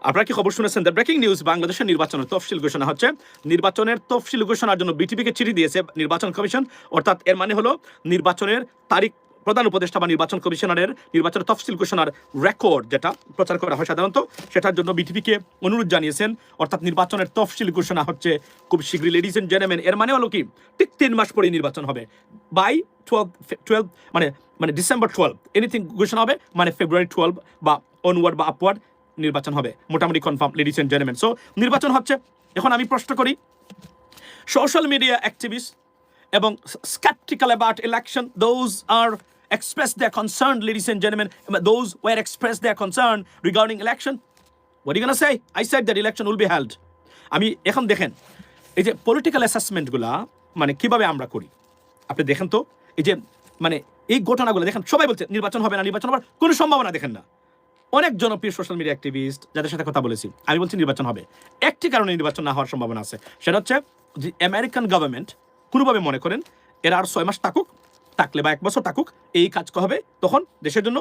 আপনারা কি খবর শুনেছেন? দ্য ব্রেকিং নিউজ, বাংলাদেশের নির্বাচনের তফসিল ঘোষণা হচ্ছে। নির্বাচনের তফসিল ঘোষণার জন্য বিটিভিকে চিঠি দিয়েছে নির্বাচন কমিশন। অর্থাৎ এর মানে হলো নির্বাচনের তারিখ, প্রধান উপদেষ্টা বা নির্বাচন কমিশনারের নির্বাচনের তফসিল ঘোষণার রেকর্ড যেটা প্রচার করা হয় সাধারণত, সেটার জন্য বিটিভিকে অনুরোধ জানিয়েছেন। অর্থাৎ নির্বাচনের তফসিল ঘোষণা হচ্ছে খুব শীঘ্রই। লেডিজ এন্ড জেন্টলম্যান, এর মানে হলো কি, ঠিক 3 মাস পরেই নির্বাচন হবে। বাই 12 মানে ডিসেম্বর 12 এনিথিং ঘোষণা হবে, মানে ফেব্রুয়ারি 12 বা অনওয়ার্ড বা আপওয়ার্ড নির্বাচন হবে, মোটামুটি confirm. Ladies and gentleman, so নির্বাচন হচ্ছে। এখন আমি প্রশ্ন করি, সোশ্যাল মিডিয়া অ্যাক্টিভিস্ট এবং skeptical about election, those are express their concern, ladies and gentlemen, those were express their concern regarding election. What are you gonna say? I said that election will be held. আমি এখন দেখেন, এই যে political অ্যাসেসমেন্টগুলা মানে কিভাবে আমরা করি, আপনি দেখেন তো, এই যে মানে এই ঘটনাগুলো দেখেন, সবাই বলছে নির্বাচন হবে না, নির্বাচন হবার কোনো সম্ভাবনা দেখেন না। অনেক জনপ্রিয় সোশ্যাল মিডিয়া অ্যাক্টিভিস্ট যাদের সাথে কথা বলেছি, আমি বলছি নির্বাচন হবে। একটি কারণে নির্বাচন না হওয়ার সম্ভাবনা আছে, সেটা হচ্ছে যে আমেরিকান গভর্নমেন্ট কোনোভাবে মনে করেন এরা আর 6 মাস থাকুক, থাকলে বা 1 বছর থাকুক, এই কাজ হবে তখন দেশের জন্য।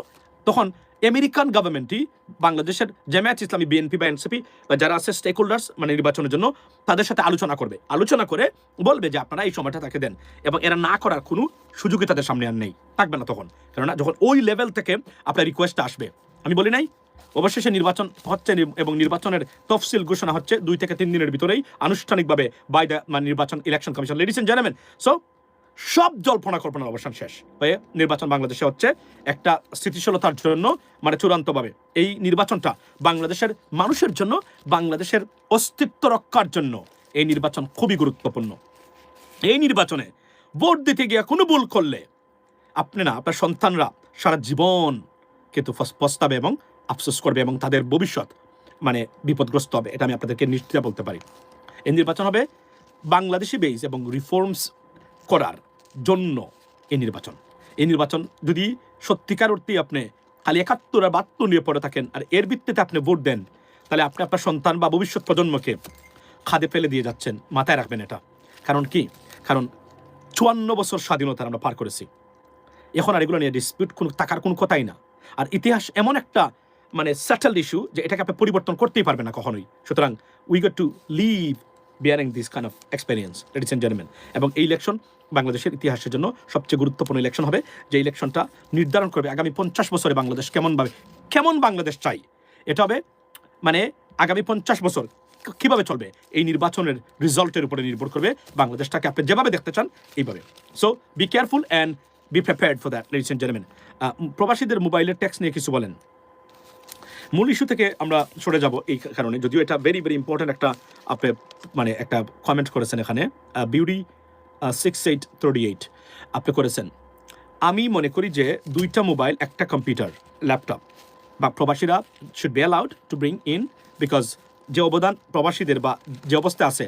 তখন আমেরিকান গভর্নমেন্টই বাংলাদেশের জামায়াত ইসলামী, বিএনপি বা এনসিপি বা যারা আছে স্টেক হোল্ডার্স মানে নির্বাচনের জন্য, তাদের সাথে আলোচনা করবে। আলোচনা করে বলবে যে আপনারা এই সময়টা তাকে দেন, এবং এরা না করার কোনো সুযোগই তাদের সামনে আর নেই, থাকবে না তখন। কেননা যখন ওই লেভেল থেকে আপনার রিকোয়েস্টটা আসবে, আমি বলি নাই অবশেষে নির্বাচন হচ্ছে এবং নির্বাচনের তফসিল ঘোষণা হচ্ছে 2 থেকে 3 দিনের ভিতরেই আনুষ্ঠানিকভাবে বাই দ্য নির্বাচন election commission. Ladies and gentleman, so সব জল্পনা কল্পনার অবসান শেষ হয়ে নির্বাচন বাংলাদেশে হচ্ছে একটা স্থিতিশীলতার জন্য, মানে চূড়ান্তভাবে এই নির্বাচনটা বাংলাদেশের মানুষের জন্য, বাংলাদেশের অস্তিত্ব রক্ষার জন্য এই নির্বাচন খুবই গুরুত্বপূর্ণ। এই নির্বাচনে ভোট দিতে গিয়ে কোনো ভুল করলে আপনি না, আপনার সন্তানরা সারা জীবন কিন্তু পস্তাবে এবং আফসোস করবে, এবং তাদের ভবিষ্যৎ মানে বিপদগ্রস্ত হবে, এটা আমি আপনাদেরকে নিশ্চিত বলতে পারি। এই নির্বাচন হবে বাংলাদেশি বেস এবং রিফর্মস করার জন্য। এই নির্বাচন যদি সত্যিকার অর্থেই আপনি খালি 71 আর 72 নিয়ে পড়ে থাকেন আর এর ভিত্তিতে আপনি ভোট দেন, তাহলে আপনি আপনার সন্তান বা ভবিষ্যৎ প্রজন্মকে খাদে ফেলে দিয়ে যাচ্ছেন। মাথায় রাখবেন এটা। কারণ কি? কারণ 54 বছর স্বাধীনতা আমরা পার করেছি। এখন আর এগুলো নিয়ে ডিসপিউট থাকার কোনো কথাই না। আর ইতিহাস এমন একটা মানে সেটেলড ইস্যু যে এটাকে আপনি পরিবর্তন করতেই পারবেন না কখনোই। সুতরাং we got to live bearing this kind of experience, ladies and gentleman. এবং এই ইলেকশন বাংলাদেশের ইতিহাসের জন্য সবচেয়ে গুরুত্বপূর্ণ ইলেকশন হবে, যে ইলেকশনটা নির্ধারণ করবে আগামী 50 বছরে বাংলাদেশ কেমন বাংলাদেশ চাই। এটা হবে মানে আগামী 50 বছর কিভাবে চলবে, এই নির্বাচনের রেজাল্টের উপরে নির্ভর করবে বাংলাদেশটাকে আপনি যেভাবে দেখতে চান এইভাবে। So be careful and be prepared for that, ladies and gentleman. প্রবাসীদের মোবাইলের ট্যাক্স নিয়ে কিছু বলেন। মূল ইস্যু থেকে আমরা সরে যাব এই কারণে, যদিও এটা ভেরি ভেরি ইম্পর্টেন্ট একটা, আপনি মানে একটা কমেন্ট করেছেন এখানে, বিউটি 6838 আপনি করেছেন। আমি মনে করি যে 2টা মোবাইল, একটা কম্পিউটার, ল্যাপটপ বা প্রবাসীরা should be allowed to bring in, because যে অবদান প্রবাসীদের বা যে অবস্থায় আছে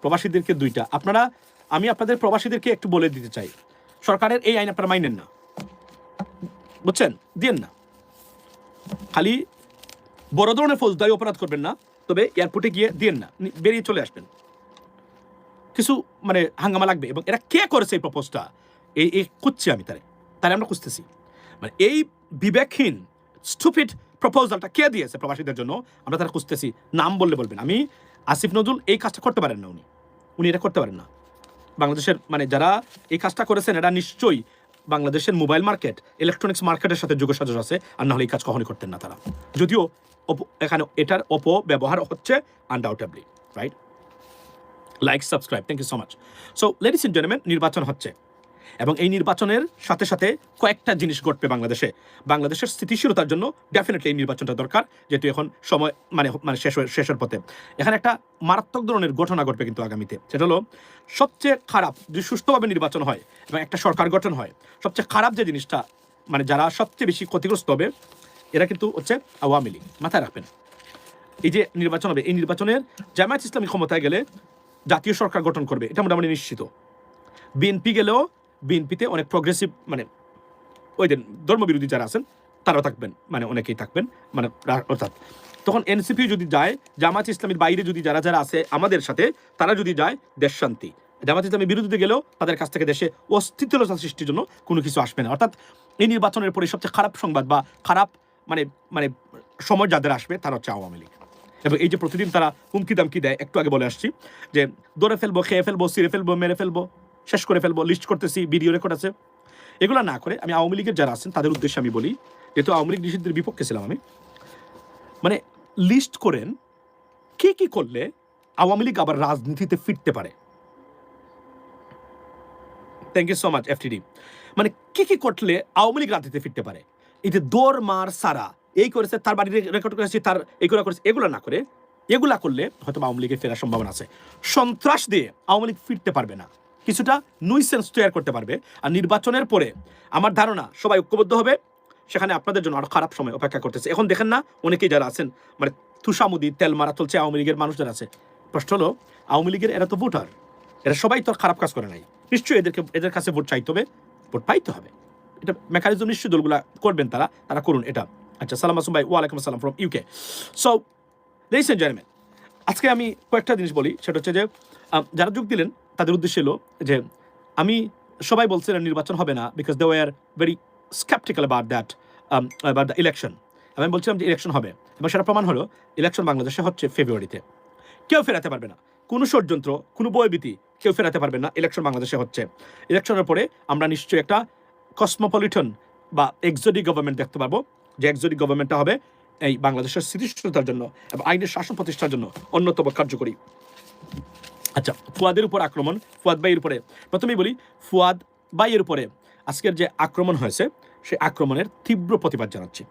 প্রবাসীদেরকে 2টা। আমি আপনাদের প্রবাসীদেরকে একটু বলে দিতে চাই, সরকারের এই আইন আপনারা মাইনেন না, বুঝছেন, দিয়েন না। খালি বড় ধরনের ফৌজদারি অপরাধ করবেন না, তবে এয়ারপোর্টে গিয়ে দিয়েন না, বেরিয়ে চলে আসবেন। কিছু মানে হাঙ্গামা লাগবে। এবং এরা কে করেছে এই প্রপোজটা, এই খুঁজছি আমি, তারে আমরা খুঁজতেছি। মানে এই বিবেকহীন স্টুপিড প্রপোজালটা কে দিয়েছে প্রবাসীদের জন্য, আমরা তারা খুঁজতেছি। নাম বললে বলবেন। আমি আসিফ নজরুল এই কাজটা করতে পারেন না, উনি এটা করতে পারেন না। বাংলাদেশের মানে যারা এই কাজটা করেছেন এরা নিশ্চয়ই বাংলাদেশের মোবাইল মার্কেট, ইলেকট্রনিক্স মার্কেটের সাথে যোগাযোগ আছে, আর না হলে এই কাজ কখনই করতেন না তারা। যদিও এখানে এটার অপব্যবহার হচ্ছে undoubtedly, right? Like, subscribe, thank you so much. So ladies and gentleman, নির্বাচন হচ্ছে, এবং এই নির্বাচনের সাথে সাথে কয়েকটা জিনিস ঘটবে বাংলাদেশের স্থিতিশীলতার জন্য। ডেফিনেটলি এই নির্বাচনটা দরকার, যেহেতু এখন সময় মানে শেষের পথে। এখানে একটা মারাত্মক ধরনের ঘটনা ঘটবে কিন্তু আগামীতে, সেটা হলো সবচেয়ে খারাপ, যদি সুষ্ঠুভাবে নির্বাচন হয় এবং একটা সরকার গঠন হয়, সবচেয়ে খারাপ যে জিনিসটা, মানে যারা সবচেয়ে বেশি ক্ষতিগ্রস্ত হবে এরা কিন্তু হচ্ছে আওয়ামী লীগ। মাথায় রাখবেন, এই যে নির্বাচন হবে, এই নির্বাচনের জামায়াত ইসলামী ক্ষমতায় গেলে জাতীয় সরকার গঠন করবে, এটা মোটামুটি নিশ্চিত। বিএনপি গেলেও বিএনপিতে অনেক প্রগ্রেসিভ মানে ওই যে ধর্মবিরোধী যারা আছেন তারাও থাকবেন, মানে অনেকেই থাকবেন, মানে অর্থাৎ তখন এনসিপি যদি যায়, জামায়াত ইসলামীর বাইরে যদি যারা আছে আমাদের সাথে, তারা যদি যায়, দেশ শান্তি। জামায়াত ইসলামীর বিরুদ্ধে গেলেও তাদের কাছ থেকে দেশে অস্থিতিশীলতা সৃষ্টির জন্য কোনো কিছু আসবে না। অর্থাৎ এই নির্বাচনের পরে সবচেয়ে খারাপ সংবাদ বা খারাপ মানে সময় যাদের আসবে তারা হচ্ছে আওয়ামী লীগ। এবং এই যে প্রতিদিন তারা হুমকি দামকি দেয়, একটু আগে বলে আসছি যে ধরে ফেলবো, খেয়ে ফেলবো, ছিঁড়ে ফেলবো, মেরে ফেলবো, শেষ করে ফেলবো, লিস্ট করতেছি, ভিডিও রেকর্ড আছে, এগুলো না করে আমি আওয়ামী লীগের যারা আছেন তাদের উদ্দেশ্যে আমি বলি, যেহেতু আওয়ামী লীগ নিষিদ্ধের বিপক্ষে ছিলাম আমি, মানে লিস্ট করেন কি কি করলে আওয়ামী লীগ আবার রাজনীতিতে ফিরতে পারে। Thank you so much FTD. মানে কি কি করলে আওয়ামী লীগ রাজনীতিতে ফিরতে পারে, এই যে দৌড় মার সারা এই করেছে, তার বাড়ি রেকর্ড করেছে, তার এইগুলো করেছে, এগুলো না করে এগুলা করলে হয়তো আওয়ামী লীগের ফেরার সম্ভাবনা আছে। সন্ত্রাস দিয়ে আওয়ামী লীগ ফিরতে পারবে না, কিছুটা নুইসেন্স তৈরি করতে পারবে। আর নির্বাচনের পরে আমার ধারণা সবাই ঐক্যবদ্ধ হবে, সেখানে আপনাদের জন্য আরো খারাপ সময় অপেক্ষা করতেছে। এখন দেখেন না অনেকেই যারা আছেন মানে তুষামুদি তেল মারা চলছে আওয়ামী লীগের মানুষ যারা আছে, প্রশ্ন হলো আওয়ামী লীগের এরা তো ভোটার, এরা সবাই তো খারাপ কাজ করে নাই, নিশ্চয়ই এদের কাছে ভোট চাইতে হবে, ভোট পাইতে হবে, এটা মেকানিজম নিশ্চয়ই দলগুলা করবেন, তারা করুন এটা। আচ্ছা, সালাম আসুম ভাই, ওয়ালাইকুম আসসালাম from UK. So ladies and gentleman, আজকে আমি কয়েকটা জিনিস বলি, সেটা হচ্ছে যে যারা যোগ দিলেন তাদের উদ্দেশ্য হলো যে আমি সবাই বলছিলেন নির্বাচন হবে না, because they were very skeptical about the election. আমি বলছিলাম যে ইলেকশন হবে, এবং সেটা প্রমাণ হলো ইলেকশন বাংলাদেশে হচ্ছে ফেব্রুয়ারিতে। কেউ ফেরাতে পারবে না, কোনো ষড়যন্ত্র, কোনো বয়ভীতি কেউ ফেরাতে পারবে না। ইলেকশন বাংলাদেশে হচ্ছে, ইলেকশনের পরে আমরা নিশ্চয়ই একটা কসমোপলিটন বা এক্সোটিক গভর্নমেন্ট দেখতে পারবো, যে এক্সোটিক গভর্নমেন্টটা হবে এই বাংলাদেশের স্থিতিশীলতার জন্য এবং আইনের শাসন প্রতিষ্ঠার জন্য অন্যতম কার্যকরী। আচ্ছা, ফুয়াদের উপর আক্রমণ, ফুয়াদ ভাইয়ের উপরে প্রথমেই বলি, ফুয়াদ ভাইয়ের উপরে আজকের যে আক্রমণ হয়েছে সেই আক্রমণের তীব্র প্রতিবাদ জানাচ্ছি,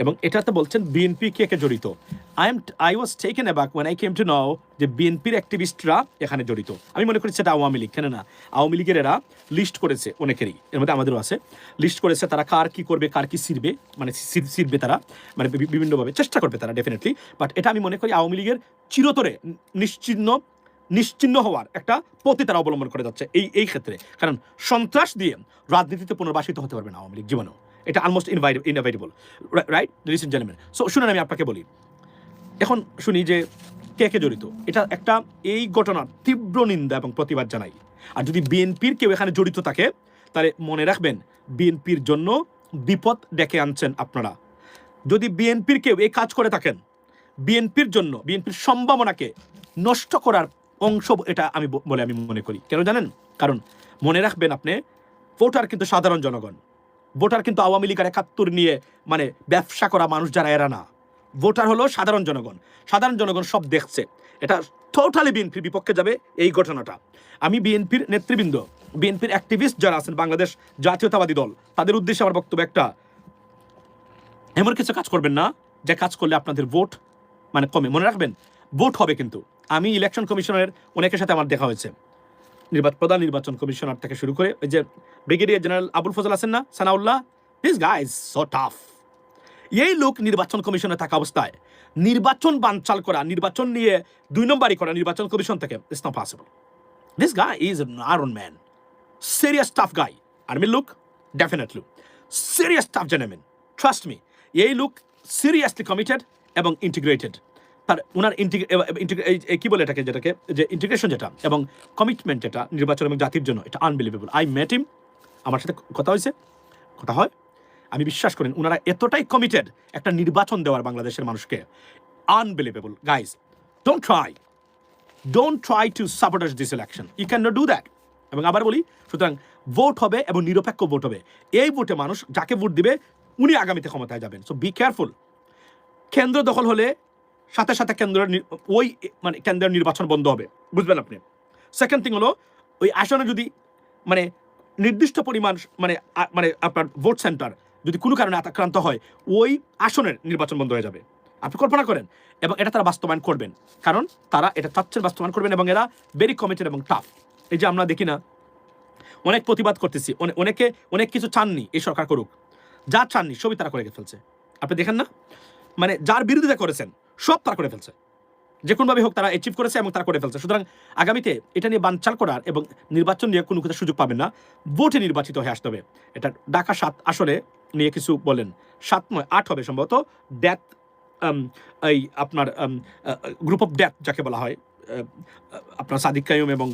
এবং এটাতে বলছেন বিএনপি কে জড়িত। I was taken অ্যাবাক when I came to know যে বিএনপির অ্যাক্টিভিস্টরা এখানে জড়িত। আমি মনে করি সেটা আওয়ামী লীগ, কেন না আওয়ামী লীগের এরা লিস্ট করেছে, অনেকেরই, এর মধ্যে আমাদেরও আছে, লিস্ট করেছে তারা কার কি করবে, কার কি ছিড়বে, মানে ছিড়বে তারা, মানে বিভিন্নভাবে চেষ্টা করবে তারা ডেফিনেটলি। বাট এটা আমি মনে করি আওয়ামী লীগের চিরতরে নিশ্চিহ্ন হওয়ার একটা পথে তারা অবলম্বন করে যাচ্ছে এই ক্ষেত্রে, কারণ সন্ত্রাস দিয়ে রাজনীতিতে পুনর্বাসিত হতে পারবে না আওয়ামী লীগ জীবনেও, এটা almost inevitable, right listen gentleman. So শুনুন, আমি আপনাকে বলি, এখন শুনি যে কে জড়িত, এটা একটা এই ঘটনার তীব্র নিন্দা এবং প্রতিবাদ জানাই। আর যদি বিএনপির কেউ এখানে জড়িত থাকে তাহলে মনে রাখবেন বিএনপির জন্য বিপদ ডেকে আনছেন আপনারা। যদি বিএনপির কেউ এই কাজ করে থাকেন, বিএনপির জন্য বিএনপির সম্ভাবনাকে নষ্ট করার অংশ এটা আমি মনে করি। কেন জানেন? কারণ মনে রাখবেন আপনি, ভোটার কিন্তু সাধারণ জনগণ, ভোটার কিন্তু আওয়ামী লীগের ৭১ নিয়ে মানে ব্যবসা করা মানুষ যারা, এরা না। ভোটার হলো সাধারণ জনগণ, সাধারণ জনগণ সব দেখছে, এটা টোটালি বিএনপির বিপক্ষে যাবে এই ঘটনাটা। আমি বিএনপির নেতৃবৃন্দ, বিএনপির অ্যাক্টিভিস্ট যারা আছেন, বাংলাদেশ জাতীয়তাবাদী দল, তাদের উদ্দেশ্যে আমার বক্তব্য একটা, এমন কিছু কাজ করবেন না যে কাজ করলে আপনাদের ভোট মানে কমে। মনে রাখবেন ভোট হবে, কিন্তু আমি ইলেকশন কমিশনের অনেকের সাথে আমার দেখা হয়েছে, প্রধান নির্বাচন কমিশনার থেকে শুরু করে ওই যে ব্রিগেডিয়ার জেনারেল আবুল ফজল আছেন না, Sanaullah, this guy is so tough. এই লোক নির্বাচন কমিশনে থাকা অবস্থায় নির্বাচন বানচাল করা, নির্বাচন নিয়ে ২ নম্বরই করা নির্বাচন কমিশন থেকে, it's not possible. This guy is an iron man, serious tough guy. Army look definitely serious tough gentleman, trust me. এই লোক সিরিয়াসলি কমিটেড এবং ইন্টিগ্রেটেড। তার ওনার কি বলে এটাকে, যে ইন্টিগ্রেশন যেটা এবং কমিটমেন্ট যেটা নির্বাচন এবং জাতির জন্য, এটা আনবিলিভেবল। আই মেট হিম, আমার সাথে কথা হয়, আমি বিশ্বাস করেন ওনারা এতটাই কমিটেড একটা নির্বাচন দেওয়ার বাংলাদেশের মানুষকে, unbelievable. Guys, don't try to sabotage this election, you can not do that. এবং আবার বলি, সুতরাং ভোট হবে এবং নিরপেক্ষ ভোট হবে। এই ভোটে মানুষ যাকে ভোট দিবে উনি আগামীতে ক্ষমতায় যাবেন। So be careful. কেন্দ্র দখল হলে সাথে সাথে কেন্দ্রের নির্বাচন বন্ধ হবে, বুঝবেন আপনি। সেকেন্ড থিং হলো, ওই আসনে যদি মানে নির্দিষ্ট পরিমাণ মানে আপনার ভোট সেন্টার যদি কোনো কারণে আক্রান্ত হয়, ওই আসনের নির্বাচন বন্ধ হয়ে যাবে। আপনি কল্পনা করেন, এবং এটা তারা বাস্তবায়ন করবেন, কারণ তারা এটা চাচ্ছেন বাস্তবায়ন করবেন, এবং এরা ভেরি কমিটেড এবং টাফ। এই যে আমরা দেখি না, অনেক প্রতিবাদ করতেছি, অনেক কিছু চাননি এই সরকার করুক, যা চাননি সবই তারা করে ফেলছে। আপনি দেখেন না, মানে যার বিরোধিতা করেছেন সব তারা করে ফেলছে, যে কোনোভাবে হোক তারা অ্যাচিভ করেছে এবং তারা করে ফেলছে। সুতরাং আগামীতে এটা নিয়ে বানচাল করার এবং নির্বাচন নিয়ে কোনো কিছু সুযোগ পাবেন না, ভোটে নির্বাচিত হয়ে আসতে হবে। এটা ঢাকা ৭ আসনে নিয়ে কিছু বলেন, ৭ নয় 8 হবে সম্ভবত, ডেথ, এই আপনার গ্রুপ অফ ডেথ যাকে বলা হয়, আপনার সাদিক কাইয়ুম এবং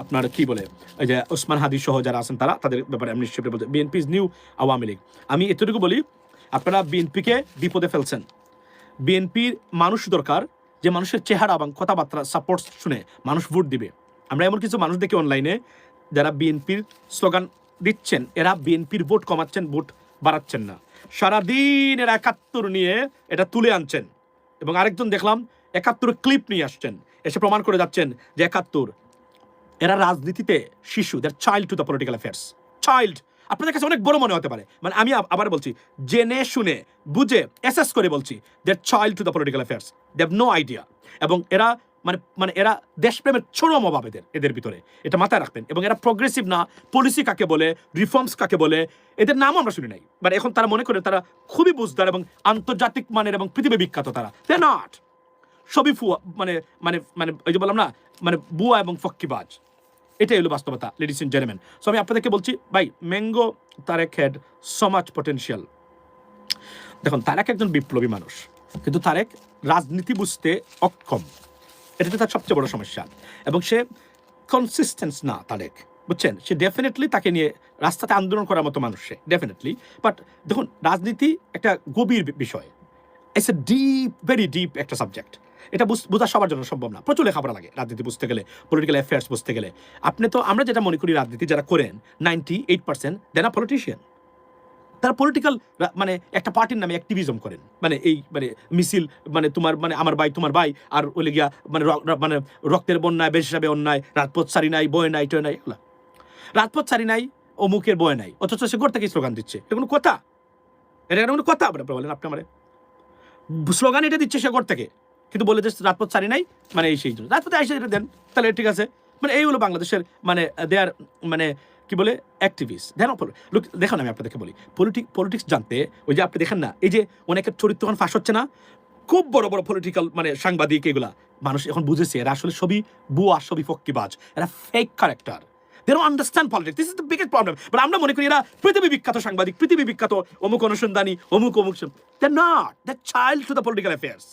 আপনার কি বলে এই যে ওসমান হাদি সহ যারা আছেন তাদের ব্যাপারে আমি নিশ্চয়ই বলতে, BNP is new Awami League. আমি এতটুকু বলি, আপনারা বিএনপিকে বিপদে ফেলছেন। বিএনপির মানুষ দরকার, যে মানুষের চেহারা এবং কথাবার্তা সাপোর্ট শুনে মানুষ ভোট দিবে। আমরা এমন কিছু মানুষ দেখি অনলাইনে যারা বিএনপির স্লোগান দিচ্ছেন, এরা বিএনপির ভোট কমাচ্ছেন, ভোট বাড়াচ্ছেন না। সারাদিন এরা ৭১ নিয়ে এটা তুলে আনছেন, এবং আরেকজন দেখলাম ৭১ ক্লিপ নিয়ে আসছেন, এসে প্রমাণ করে যাচ্ছেন যে ৭১ এরা রাজনীতিতে শিশু, they're child to the political affairs. Child আপনাদের কাছে অনেক বড় মনে হতে পারে, মানে আমি আবার বলছি, জেনে শুনে বুঝে অ্যাসেস করে বলছি, they're child to the political affairs, they have no idea. এবং এরা মানে এরা দেশপ্রেমের চরম অভাব এদের ভিতরে, এটা মাথায় রাখবেন। এবং এরা প্রগ্রেসিভ না, পলিসি কাকে বলে, রিফর্মস কাকে বলে, এদের নামও আমরা শুনি নাই। বাট এখন তারা মনে করে তারা খুবই বুঝদার এবং আন্তর্জাতিক মানের এবং পৃথিবী বিখ্যাত। তারা দে নট, সবই ফুয়া, মানে মানে মানে ওই যে বললাম না, মানে বুয়া এবং ফক্কিবাজ। এটাই হলো বাস্তবতা, লেডিস এন্ড জেন্টলম্যান। সো আমি আপনাদেরকে বলছি, ভাই, mango Tarique had so much potential. দেখুন, তারেক একজন বিপ্লবী মানুষ, কিন্তু তারেক রাজনীতি বুঝতে অক্ষম, এটা তার সবচেয়ে বড় সমস্যা। এবং সে কনসিস্টেন্স না তারেক, বুঝছেন? সে ডেফিনেটলি তাকে নিয়ে রাস্তাতে আন্দোলন করার মতো মানুষ সে, ডেফিনেটলি। বাট দেখুন, রাজনীতি একটা গভীর বিষয়, it's a deep, very deep একটা সাবজেক্ট। এটা বোঝা সবার জন্য সম্ভব না, প্রচুর লেখাপড়া লাগে রাজনীতি বুঝতে গেলে, পলিটিক্যাল অ্যাফেয়ার্স বুঝতে গেলে। আপনি তো, আমরা যেটা মনে করি রাজনীতি যারা করেন 98% দেন আ পলিটিশিয়ান। তারা পলিটিক্যাল মানে একটা পার্টির নামে অ্যাক্টিভিজম করেন, মানে এই মানে মিছিল, মানে তোমার মানে আমার ভাই তোমার ভাই, আর ওলে গিয়া মানে মানে রক্তের বন্যায় বেশ হিসাবে অন্যায়, রাজপথ সারি নাই, বয় নাই, টয় নাই, এগুলা রাজপথ সারি নাই, অমুকের বয় নাই, অথচ সে ঘর থেকে স্লোগান দিচ্ছে। এটা কোনো কথা? এটা কোনো কথা? বলেন আপনি আমার স্লোগান এটা দিচ্ছে সে ঘর থেকে, কিন্তু বলে যে রাজপথ সারি নাই, মানে এই সেই জন্য রাজপথে আইসে এটা দেন, তাহলে ঠিক আছে। মানে এই হলো বাংলাদেশের, মানে দেয়ার মানে কি বলে অ্যাক্টিভিস্ট। দেখুন, আমি আপনাদেরকে বলি, পলিটিক্স জানতে, ওই যে আপনি দেখেন না, এই যে অনেকের চরিত্র এখন ফাঁস হচ্ছে না, খুব বড় বড় পলিটিক্যাল মানে সাংবাদিক, এগুলা মানুষ এখন বুঝেছে এরা আসলে সবই বুয়া, সবই ফক্কিবাজ, এরা fake character. They don't understand politics. This is the biggest problem. But আমরা মনে করি এরা পৃথিবী বিখ্যাত সাংবাদিক, পৃথিবী বিখ্যাত অমুক অনুসন্ধানী, অমুক। They're not. They're child to the political affairs.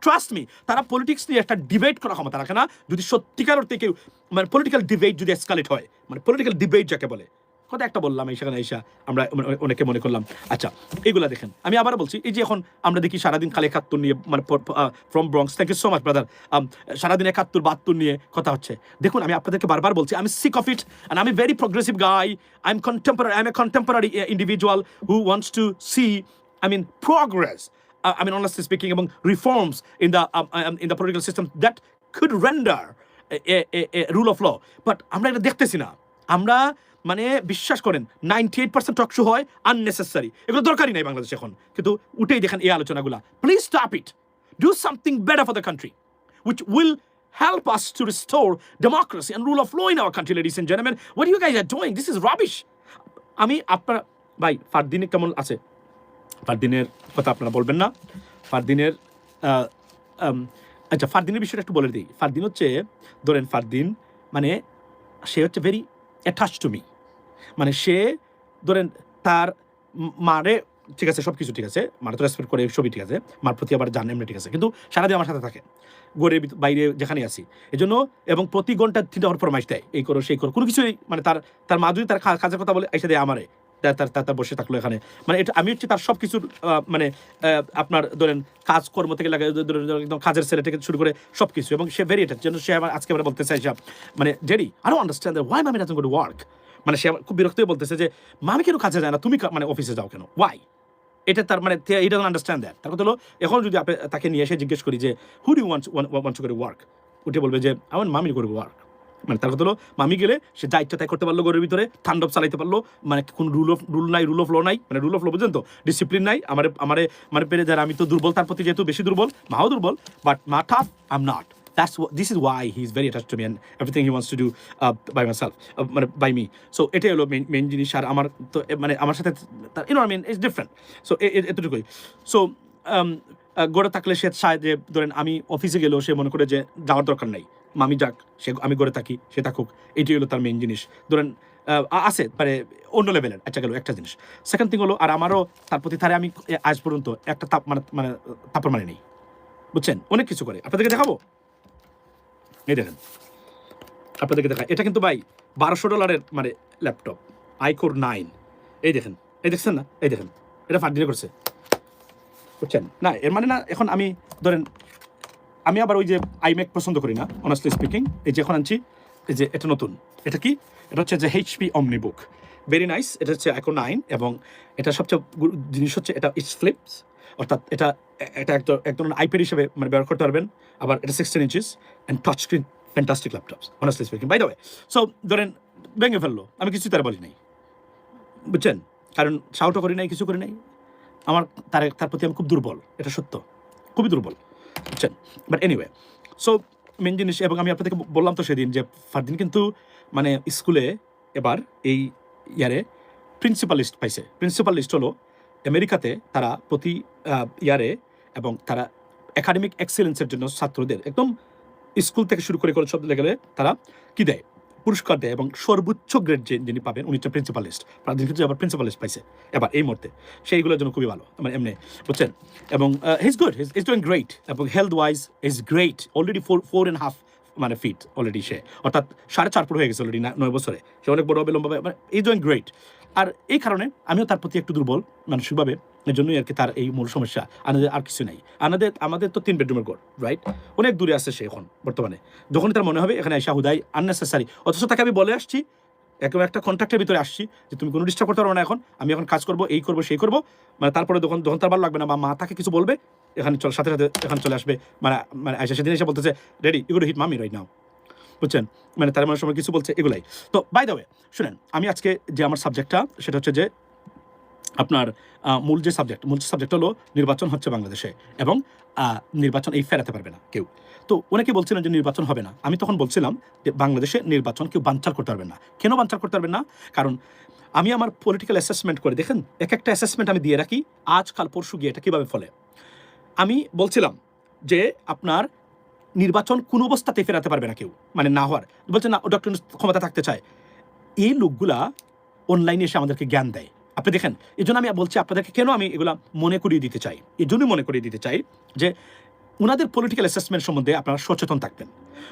Trust me, তারা পলিটিক্স নিয়ে একটা ডিবেট করার ক্ষমতা রাখে না, যদি সত্যিকার অর্থে কেউ মানে পলিটিক্যাল ডিবেট যদি এসকালেট হয়, মানে পলিটিক্যাল ডিবেট যাকে বলে, কথা একটা বললাম এই সেখানে এসা আমরা অনেকে মনে করলাম। আচ্ছা, এইগুলা দেখেন, আমি আবার বলছি, এই যে এখন আমরা দেখি সারাদিন খালি ৭১ নিয়ে, মানে from Bronx, thank you so much brother, সারাদিন ৭১ ৭২ নিয়ে কথা হচ্ছে। দেখুন, আমি আপনাদেরকে বারবার বলছি, আমি সিক অফ ইট, অ্যান্ড আমি very progressive guy, I am contemporary individual who wants to see, I mean, progress. I mean, honestly speaking, among reforms in the political system that could render a rule of law. But আমরা এটা দেখতেছি না। আমরা মানে বিশ্বাস করেন 98% talk show হয় unnecessary, এগুলো দরকারই নাই বাংলাদেশে এখন, কিন্তু উঠেই দেখেন এই আলোচনাগুলা। Please stop it, do something better for the country which will help us to restore democracy and rule of law in our country, ladies and gentlemen. What you guys are doing, this is rubbish. আমি আপনার ভাই ফারদিনে কেমন আছে? ফারদিনের কথা আপনারা বলবেন না? ফারদিনের আচ্ছা, ফারদিনের বিষয়টা একটু বলে দিই। ফারদিন হচ্ছে, ধরেন ফারদিন মানে সে হচ্ছে ভেরি অ্যাটাচ টু মি, মানে সে ধরেন তার মারে, ঠিক আছে, সব কিছু ঠিক আছে, মারে তো রেসপেক্ট করে, সবই ঠিক আছে, মার প্রতি আবার জান এমনি ঠিক আছে, কিন্তু সারাদিন আমার সাথে থাকে, ঘরের বাইরে যেখানে আসি, এই জন্য, এবং প্রতি ঘন্টা 3টা ফরমাইশ দেয়, এই করো সেই করো, কোনো কিছুই মানে তার মা যদি তার কাজের কথা বলে এসে দেয় আমারে, তার বসে থাকলো এখানে, মানে এটা আমি হচ্ছে তার সব কিছুর মানে আপনার ধরেন কাজকর্ম থেকে লাগে, একদম কাজের ছেলে থেকে শুরু করে সব কিছু, এবং সে ভেরি এটার জন্য সে আমার আজকে আমরা বলতে চাই মানে JD I don't understand Y মামি ডাজন্ট গো টু ওয়ার্ক। মানে সে খুব বিরক্ত হয়ে বলতেছে যে মামি কেন কাজে যায় না, তুমি মানে অফিসে যাও কেন, ওয়াই? এটা তার মানে ই ডাজন্ট আন্ডারস্ট্যান্ড দ্যাট। তার কথা হলো, এখন যদি আপনি তাকে নিয়ে এসে জিজ্ঞেস করি যে who do want to go to work, উঠে বলবে যে আমার মামি গো টু ওয়ার্ক। মানে তার কথা হলো, মামি গেলে সে যা ইচ্ছা তাই করতে পারলো, ঘরের ভিতরে ঠান্ডব চালাইতে পারলো, মানে কোনো রুল নাই, রুল অফ ল নাই, মানে রুল অফ ল বুঝলেন তো, ডিসিপ্লিন নাই। মানে পেরে যারা, আমি তো দুর্বল, তার প্রতি যেহেতু বেশি দুর্বল, মাও দুর্বল, বাট মা tough, I am not. This is why he is very attached to me and everything he wants to do by myself, মানে by me. So এটাই হলো মেইন জিনিস। আর আমার তো মানে আমার সাথে you know what I mean, it's different. So এতটুকুই। So গড়ে থাকলে সে চায় যে ধরেন আমি অফিসে গেলেও সে মনে করে যে যাওয়ার দরকার নাই, মামি যাক, সে আমি গড়ে থাকি, সে থাকুক, এটাই হলো তার মেইন জিনিস। ধরেন আছে মানে অন্য লেভেলের। আচ্ছা, গেল একটা জিনিস। সেকেন্ড থিং হলো, আর আমারও তার প্রতি তারে আমি আজ পর্যন্ত একটা তাপর মানে নেই, বুঝছেন? অনেক কিছু করে, আপনাদেরকে দেখাবো, এই দেখেন, আপনাদেরকে দেখা, এটা কিন্তু ভাই $1200 মানে ল্যাপটপ, iCore 9, এই দেখেন, এই দেখছেন না, এই দেখেন, এটা ফারদিনে করছে, বুঝছেন না? এর মানে না এখন আমি ধরেন আমি আবার ওই যে আইম্যাক পছন্দ করি না অনেস্টলি স্পিকিং। এই যে এখন আনছি, এই যে এটা নতুন, এটা কি, এটা হচ্ছে যে HP অমনিবুক, ভেরি নাইস। এটা হচ্ছে আইকো 9 এবং এটা সবচেয়ে জিনিস হচ্ছে এটা ইটস ফ্লিপস, অর্থাৎ এটা এটা এক ধরনের আইপ্যাড হিসেবে মানে ব্যবহার করতে পারবেন। আবার এটা 16 inches and touch screen, fantastic laptops honestly speaking. By the way, so ধরেন ভেঙে ফেললো, আমি কিছু তার বলি নাই, বুঝছেন, কারণ শাউটও করি নাই, কিছু করি নাই। আমার তার প্রতি আমি খুব দুর্বল, এটা সত্য, খুবই দুর্বল, বুঝছেন। বাট এনিওয়ে, সো মেন জিনিস, এবং আমি আপনাদেরকে বললাম তো সেদিন যে ফারদিন কিন্তু মানে স্কুলে এবার এই ইয়ারে প্রিন্সিপাল লিস্ট পাইছে। প্রিন্সিপাল লিস্ট হলো আমেরিকাতে তারা প্রতি ইয়ারে, এবং তারা একাডেমিক এক্সেলেন্সের জন্য ছাত্রদের একদম স্কুল থেকে শুরু করে সব লেভেলে তারা কি দেয়, পুরস্কার দেয়, এবং সর্বোচ্চ গ্রেড যিনি পাবেন উনি হচ্ছে প্রিন্সিপাল লিস্ট। প্রার্থী কিন্তু আবার প্রিন্সিপাল লিস্ট পাইছে এবার এই মুহূর্তে, সেইগুলোর জন্য খুবই ভালো মানে এমনি, বুঝছেন। এবং he's good, he's doing great, এবং health wise is great, already 4.5 মানে ফিট অলরেডি সে, অর্থাৎ 4.5 ফুট হয়ে গেছে অলরেডি 9 বছরে, সে অনেক বড় হবে, লম্বা হবে, মানে ইজ ডুইং গ্রেট। আর এই কারণে আমিও তার প্রতি একটু দুর্বল মানসিকভাবে, এর জন্যই আর কি তার এই মূল সমস্যা। আর কিছু নাই। আমাদের তো 3 বেডরুমের ঘর, রাইট, অনেক দূরে আছে সে এখন বর্তমানে। যখনই তার মনে হবে এখানে আইসা হুদাই আননেসেসারি, অথচ তাকে আমি বলে আসছি, একেবারে একটা কন্ট্রাক্টের ভিতরে আসছি যে তুমি কোনো ডিস্টার্ব করতে পারো না, আমি এখন কাজ করবো, এই করবো সেই করবো, মানে তারপরে যখন তার ভালো লাগবে না বা মা তাকে কিছু বলবে, এখানে সাথে সাথে এখানে চলে আসবে, মানে আইসা সেদিন এসে বলতেছে রেডি ইউ গোট হিট মামি রাইট নাও, বুঝছেন, মানে তার মানে সময় কিছু বলছে এগুলাই। তো বাই দ্য ওয়ে শুনেন, আমি আজকে যে আমার সাবজেক্টটা সেটা হচ্ছে যে আপনার মূল সাবজেক্ট হলো নির্বাচন হচ্ছে বাংলাদেশে, এবং নির্বাচন এই ফেরাতে পারবে না কেউ। তো অনেকে বলছিলেন যে নির্বাচন হবে না, আমি তখন বলছিলাম যে বাংলাদেশে নির্বাচন কেউ বানচাল করতে পারবে না। কেন বানচাল করতে পারবেন না? কারণ আমি আমার পলিটিক্যাল অ্যাসেসমেন্ট করে দেখেন, একটা অ্যাসেসমেন্ট আমি দিয়ে রাখি, আজকাল পরশু গিয়ে এটা কীভাবে ফলে। আমি বলছিলাম যে আপনার নির্বাচন কোনো অবস্থাতেই ফেরাতে পারবে না কেউ, মানে না হওয়ার, বলছে না ডক্টর ক্ষমতা থাকতে চায়। এই লোকগুলা অনলাইনে এসে আমাদেরকে জ্ঞান দেয়, আপনি দেখেন। এই জন্য আমি বলছি আপনাদেরকে, কেন আমি এগুলা মনে করিয়ে দিতে চাই, এই জন্যই মনে করিয়ে দিতে চাই যে ওনাদের পলিটিক্যাল অ্যাসেসমেন্ট সম্বন্ধে আপনারা সচেতন থাকবেন।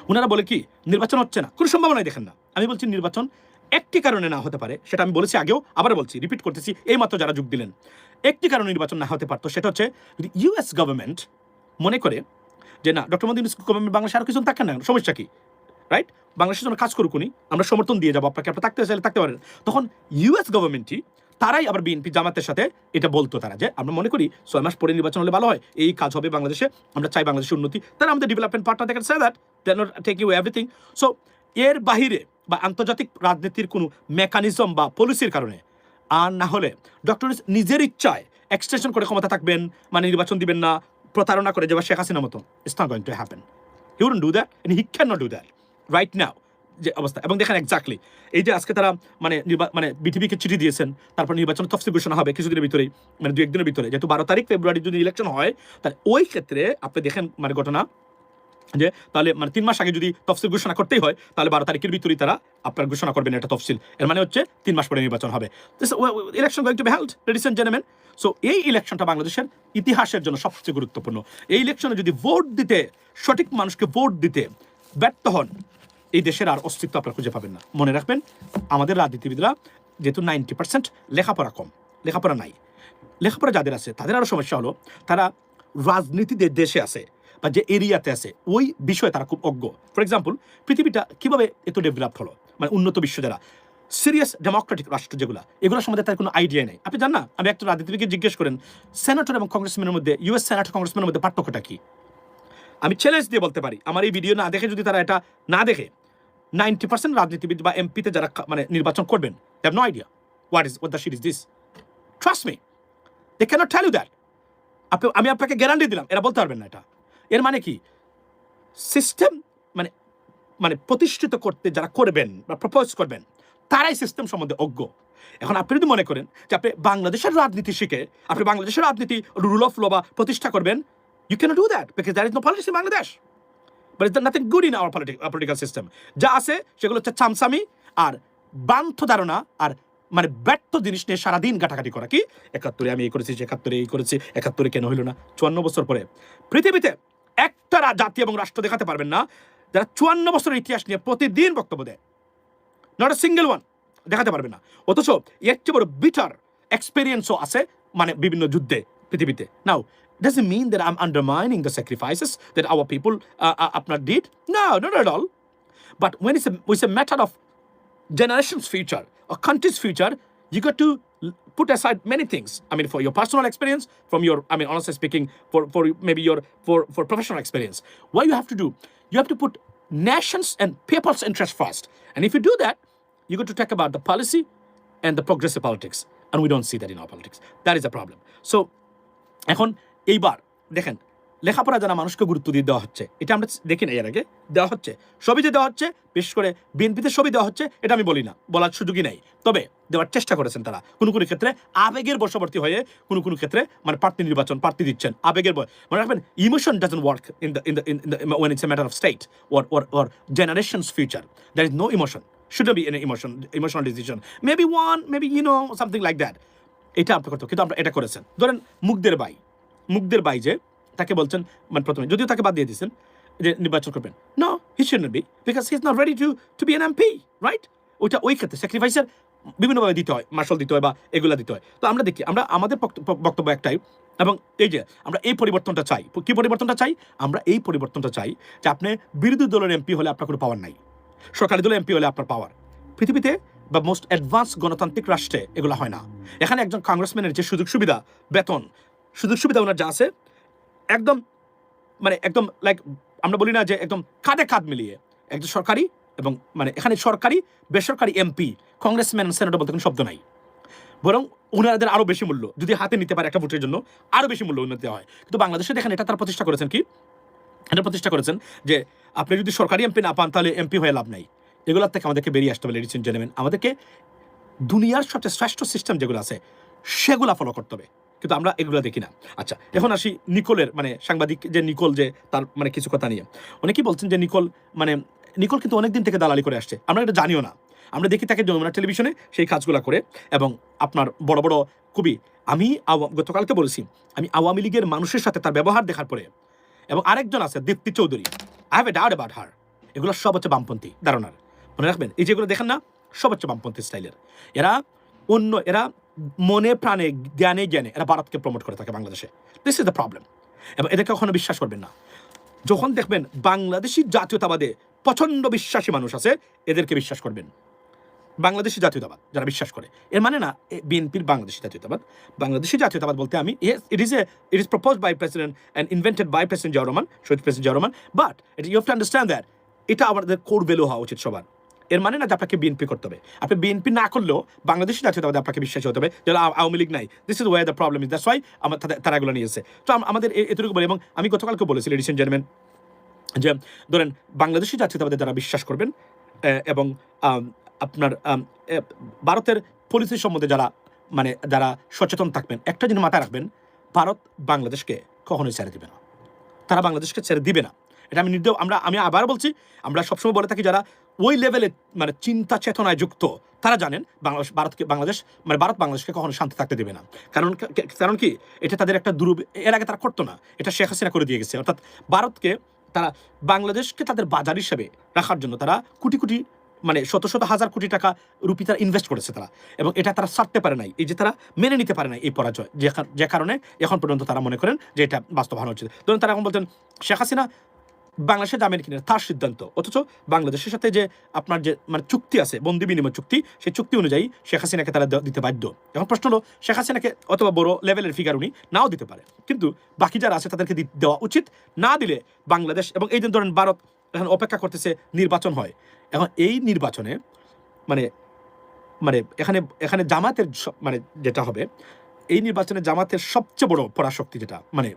ওনারা বলে কি নির্বাচন হচ্ছে না, কোনো সম্ভাবনাই দেখেন না। আমি বলছি নির্বাচন একটি কারণে না হতে পারে, সেটা আমি বলেছি আগেও, আবার বলছি, রিপিট করতেছি, এই মাত্র যারা যোগ দিলেন। একটি কারণে নির্বাচন না হতে পারতো, সেটা হচ্ছে যদি ইউএস গভর্নমেন্ট মনে করে যে না ডক্টর মোদী গভর্নমেন্ট বাংলাদেশে আর কিছু থাকেন না, সমস্যা কি, রাইট, বাংলাদেশের জন্য কাজ করুক উনি, আমরা সমর্থন দিয়ে যাবো আপনাকে, আপনি থাকতে চাইলে থাকতে পারেন। তখন ইউএস গভর্নমেন্টই তারাই আবার বিএনপি জামাতের সাথে এটা বলতো, তারা যে আমরা মনে করি 6 মাস পরে নির্বাচন হলে ভালো হয়, এই কাজ হবে বাংলাদেশে, আমরা চাই বাংলাদেশের উন্নতি, তারা আমাদের ডেভেলপমেন্ট পার্টনার দেখেন say that they not taking you everything. So এর বাহিরে বা আন্তর্জাতিক রাজনীতির কোনো মেকানিজম বা পলিসির কারণে আর না হলে ডক্টর নিজের ইচ্ছায় এক্সটেনশন করে ক্ষমতা থাকবেন, মানে নির্বাচন দিবেন না, প্রতারণা করে যাবে শেখ হাসিনার মতো, it's not going to happen. He wouldn't do that and he can not do that right now যে অবস্থা। এবং দেখেন এক্স্যাক্টলি এই যে আজকে তারা মানে বিটিভিকে চিঠি দিয়েছেন, তারপর নির্বাচন তফসিল ঘোষণা হবে কিছুদিনের ভিতরেই, মানে 2-1 দিনের ভিতরে, যেহেতু 12 তারিখ ফেব্রুয়ারি যদি ইলেকশন হয়, তাহলে ওই ক্ষেত্রে আপনি দেখেন মানে ঘটনা যে তাহলে মানে 3 মাস আগে যদি তফসিল ঘোষণা করতেই হয়, তাহলে 12 তারিখের ভিতরেই তারা আপনার ঘোষণা করবেন এটা তফসিল। এর মানে হচ্ছে 3 মাস পরে নির্বাচন হবে। Election going to be held, ladies and gentleman. So এই ইলেকশনটা বাংলাদেশের ইতিহাসের জন্য সবচেয়ে গুরুত্বপূর্ণ। এই ইলেকশনে যদি ভোট দিতে, সঠিক মানুষকে ভোট দিতে ব্যর্থ হন, এই দেশের আর অস্তিত্ব আপনারা খুঁজে পাবেন না। মনে রাখবেন, আমাদের রাজনীতিবিদরা যেহেতু 90% লেখাপড়া কম, লেখাপড়া নাই, লেখাপড়া যাদের আছে তাদের আরও সমস্যা হলো তারা রাজনীতিতে দেশে আছে বা যে এরিয়াতে আছে ওই বিষয়ে তারা খুব অজ্ঞ। ফর এক্সাম্পল, পৃথিবীটা কীভাবে এত ডেভেলপ হলো, মানে উন্নত বিশ্ব যারা সিরিয়াস ডেমোক্রেটিক রাষ্ট্র যেগুলো, এগুলোর সম্বন্ধে তার কোনো আইডিয়া নেই। আপনি জান না, আমি একটা রাজনীতিবিদকে জিজ্ঞেস করেন সেনেটর এবং কংগ্রেসম্যানের মধ্যে, ইউএস সেনেটর কংগ্রেসম্যানের মধ্যে পার্থক্যটা কি, আমি চ্যালেঞ্জ দিয়ে বলতে পারি, আমার এই ভিডিও না দেখে যদি তারা এটা না দেখে, 90% রাজনীতিবিদ বা এমপিতে যারা মানে নির্বাচন করবেন, they have no idea what the shit is this. Trust me, they cannot tell you that. আমি আপনাকে গ্যারান্টি দিলাম এরা বলতে পারবেন না এটা। এর মানে কি, সিস্টেম মানে মানে প্রতিষ্ঠিত করতে যারা করবেন বা প্রপোজ করবেন, তারাই সিস্টেম সম্বন্ধে অজ্ঞ। এখন আপনি যদি মনে করেন যে আপনি বাংলাদেশের রাজনীতি শিখে আপনি বাংলাদেশের রাজনীতি রুল অফ ল বা প্রতিষ্ঠা করবেন, you cannot do that because there is no politics in Bangladesh. But it's nothing good in our political system. যা আছে সেগুলো হচ্ছে চামচামি আর বান্থ ধারণা আর মানে ব্যর্থ জিনিস নিয়ে সারাদিন ঘাটাঘাটি করা। কি 71-এ আমি এই করেছি, 71-এ এই করেছি, 71-এ কেন হইল না। 54 বছর পরে পৃথিবীতে একটা জাতি এবং রাষ্ট্র দেখাতে পারবেন না যারা 54 বছরের ইতিহাস নিয়ে প্রতিদিন বক্তব্য দেয়, নট এ সিঙ্গেল ওয়ান দেখাতে পারবে না। অথচ এর চেয়ে বড় বিটার এক্সপেরিয়েন্সও আছে মানে বিভিন্ন যুদ্ধে পৃথিবীতে। নাও doesn't mean that I'm undermining the sacrifices that our people did. No, not at all. But when it's a matter of generation's future or country's future, you got to put aside many things. I mean, for your personal experience, from your, I mean, honestly speaking, for maybe your for professional experience. What you have to do, you have to put nations and people's interest first. And if you do that, you got to talk about the policy and the progressive politics. And we don't see that in our politics. That is a problem. So, এখন এইবার দেখেন লেখাপড়া জানা মানুষকে গুরুত্ব দিয়ে দেওয়া হচ্ছে, এটা আমরা দেখি না এর আগে দেওয়া হচ্ছে, সবই যে দেওয়া হচ্ছে, বিশেষ করে বিএনপিতে সবই দেওয়া হচ্ছে, এটা আমি বলি না, বলার সুযোগই নাই। তবে দেওয়ার চেষ্টা করেছেন তারা কোনো কোনো ক্ষেত্রে আবেগের বশবর্তী হয়ে, কোনো কোনো ক্ষেত্রে মানে প্রার্থী দিচ্ছেন আবেগের মনে রাখবেন, emotion doesn't work in the when it's a matter of state or generation's future. There is no emotion, shouldn't be any emotional decision, maybe one, maybe something like that. এটা আপনি করতে, কিন্তু আমরা এটা করেছেন। ধরেন মুগদের বাই যে তাকে বলছেন, মানে প্রথমে যদিও তাকে বাদ দিয়ে দিয়েছেন যে নির্বাচন করবেন, no he shouldn't be, because he is not ready to be an MP, right? ওই ক্ষেত্রে স্যাক্রিফাইসের বিভিন্নভাবে দিতে হয়, মার্শাল দিতে হয় বা এগুলা দিতে হয়। তো আমরা দেখি, আমরা আমাদের বক্তব্য একটাই, এবং এই যে আমরা এই পরিবর্তনটা চাই। কি পরিবর্তনটা চাই? আমরা এই পরিবর্তনটা চাই যে আপনি বিরোধী দলের এমপি হলে আপনার কোনো পাওয়ার নাই, সরকারি দলের এমপি হলে আপনার পাওয়ার। পৃথিবীতে বা মোস্ট অ্যাডভান্স গণতান্ত্রিক রাষ্ট্রে এগুলো হয় না। এখানে একজন কংগ্রেসম্যানের যে সুযোগ সুবিধা, বেতন, সুযোগ সুবিধা ওনার যা আছে, একদম মানে একদম লাইক আমরা বলি না যে একদম কাঁধে কাঁধ মিলিয়ে একজন সরকারি এবং মানে এখানে সরকারি বেসরকারি এমপি, কংগ্রেসম্যান, সেনেটর বলতে কোনো শব্দ নাই, বরং ওনাদের আরও বেশি মূল্য যদি হাতে নিতে পারে একটা ভোটের জন্য, আরও বেশি মূল্য উন্নতি হয়। কিন্তু বাংলাদেশে দেখেন এটা তারা প্রতিষ্ঠা করেছেন কি, এটা প্রতিষ্ঠা করেছেন যে আপনি যদি সরকারি এমপি না পান তাহলে এমপি হয়ে লাভ নাই। এগুলোর থেকে আমাদেরকে বেরিয়ে আসতে হবে, লেডিস এন্ড জেন্টলম্যান। আমাদেরকে দুনিয়ার সবচেয়ে শ্রেষ্ঠ সিস্টেম যেগুলো আছে সেগুলো ফলো করতে হবে, কিন্তু আমরা এগুলো দেখি না। আচ্ছা, এখন আসি নিকোলের, মানে সাংবাদিক যে নিকোল, যে তার মানে কিছু কথা নিয়ে অনেকেই বলছেন যে নিকোল কিন্তু অনেকদিন থেকে দালালি করে আসছে, আমরা এটা জানিও না। আমরা দেখি তাকে যমুনা টেলিভিশনে সেই কাজগুলো করে, এবং আপনার বড় বড় কবি, আমি গতকালকে বলেছি, আমি আওয়ামী লীগের মানুষের সাথে তার ব্যবহার দেখার পরে, এবং আরেকজন আছে Dipti Chowdhury, I have a doubt about her, এগুলো সব হচ্ছে বামপন্থী ধারণার। মনে রাখবেন, এই যেগুলো দেখেন না, সব হচ্ছে বামপন্থী স্টাইলের। এরা মনে প্রাণে জ্ঞানে এরা ভারতকে প্রমোট করে থাকে বাংলাদেশে। This is the problem. এবং এদেরকে কখনো বিশ্বাস করবেন না। যখন দেখবেন বাংলাদেশি জাতীয়তাবাদে প্রচণ্ড বিশ্বাসী মানুষ আছে, এদেরকে বিশ্বাস করবেন। বাংলাদেশি জাতীয়তাবাদ যারা বিশ্বাস করে, এর মানে না বিএনপির বাংলাদেশি জাতীয়তাবাদ। বাংলাদেশি জাতীয়তাবাদ বলতে আমি, it is proposed by president and invented by president Ziaur Rahman, শহীদ president Ziaur Rahman, but you have to understand that এটা আমাদের কোর ভ্যালু হওয়া উচিত সবার। এর মানে না যে আপনাকে বিএনপি করতে হবে, আপনি বিএনপি না করলেও বাংলাদেশি জাতীয়তাবাদে আপনাকে বিশ্বাসী হতে হবে, যারা আওয়ামী লীগ নাই। This is where the problem is, that's why তারা এগুলো নিয়েছে। তো আমাদের এতটুকু বলি, এবং আমি গতকালকে বলেছি, লেডিস এন্ড জেন্টলম্যান, যে ধরেন বাংলাদেশি জাতীয়তাবাদে যারা বিশ্বাস করবেন এবং আপনার ভারতের পলিসি সম্বন্ধে যারা সচেতন থাকবেন, একটা জিনিস মাথায় রাখবেন, ভারত বাংলাদেশকে কখনোই ছেড়ে দিবে না, তারা বাংলাদেশকে ছেড়ে দিবে না। এটা আমি আবার বলছি, আমরা সবসময় বলে থাকি, যারা ওই লেভেলে মানে চিন্তা চেতনায় যুক্ত, তারা জানেন ভারত বাংলাদেশকে কখনো শান্তি থাকতে দেবে না। কারণ কি, এটা তাদের একটা এর আগে তারা করতো না, এটা শেখ হাসিনা করে দিয়ে গেছে। অর্থাৎ ভারতকে তারা বাংলাদেশকে তাদের বাজার হিসেবে রাখার জন্য তারা কোটি কোটি, মানে শত শত হাজার কোটি টাকা রুপি তারা ইনভেস্ট করেছে তারা, এবং এটা তারা ছাড়তে পারে নাই, এই যে তারা মেনে নিতে পারে নাই এই পরাজয়, যে কারণে এখন পর্যন্ত তারা মনে করেন যে এটা বাস্তবায়ন উচিত। ধরুন তারা এখন বলছেন শেখ হাসিনা বাংলাদেশে জামিন কিনে তার সিদ্ধান্ত, অথচ বাংলাদেশের সাথে যে আপনার যে মানে চুক্তি আছে, বন্দি বিনিময় চুক্তি, সেই চুক্তি অনুযায়ী শেখ হাসিনাকে তারা দিতে বাধ্য। এখন প্রশ্ন হলো, শেখ হাসিনাকে অথবা বড় লেভেলের ফিগার উনি নাও দিতে পারে, কিন্তু বাকি যারা আছে তাদেরকে দেওয়া উচিত। না দিলে বাংলাদেশ, এবং এই দিন ধরেন ভারত এখন অপেক্ষা করতেছে নির্বাচন হয়। এখন এই নির্বাচনে মানে এখানে জামাতের মানে যেটা হবে, এই নির্বাচনে জামাতের সবচেয়ে বড় পরাশক্তি যেটা, মানে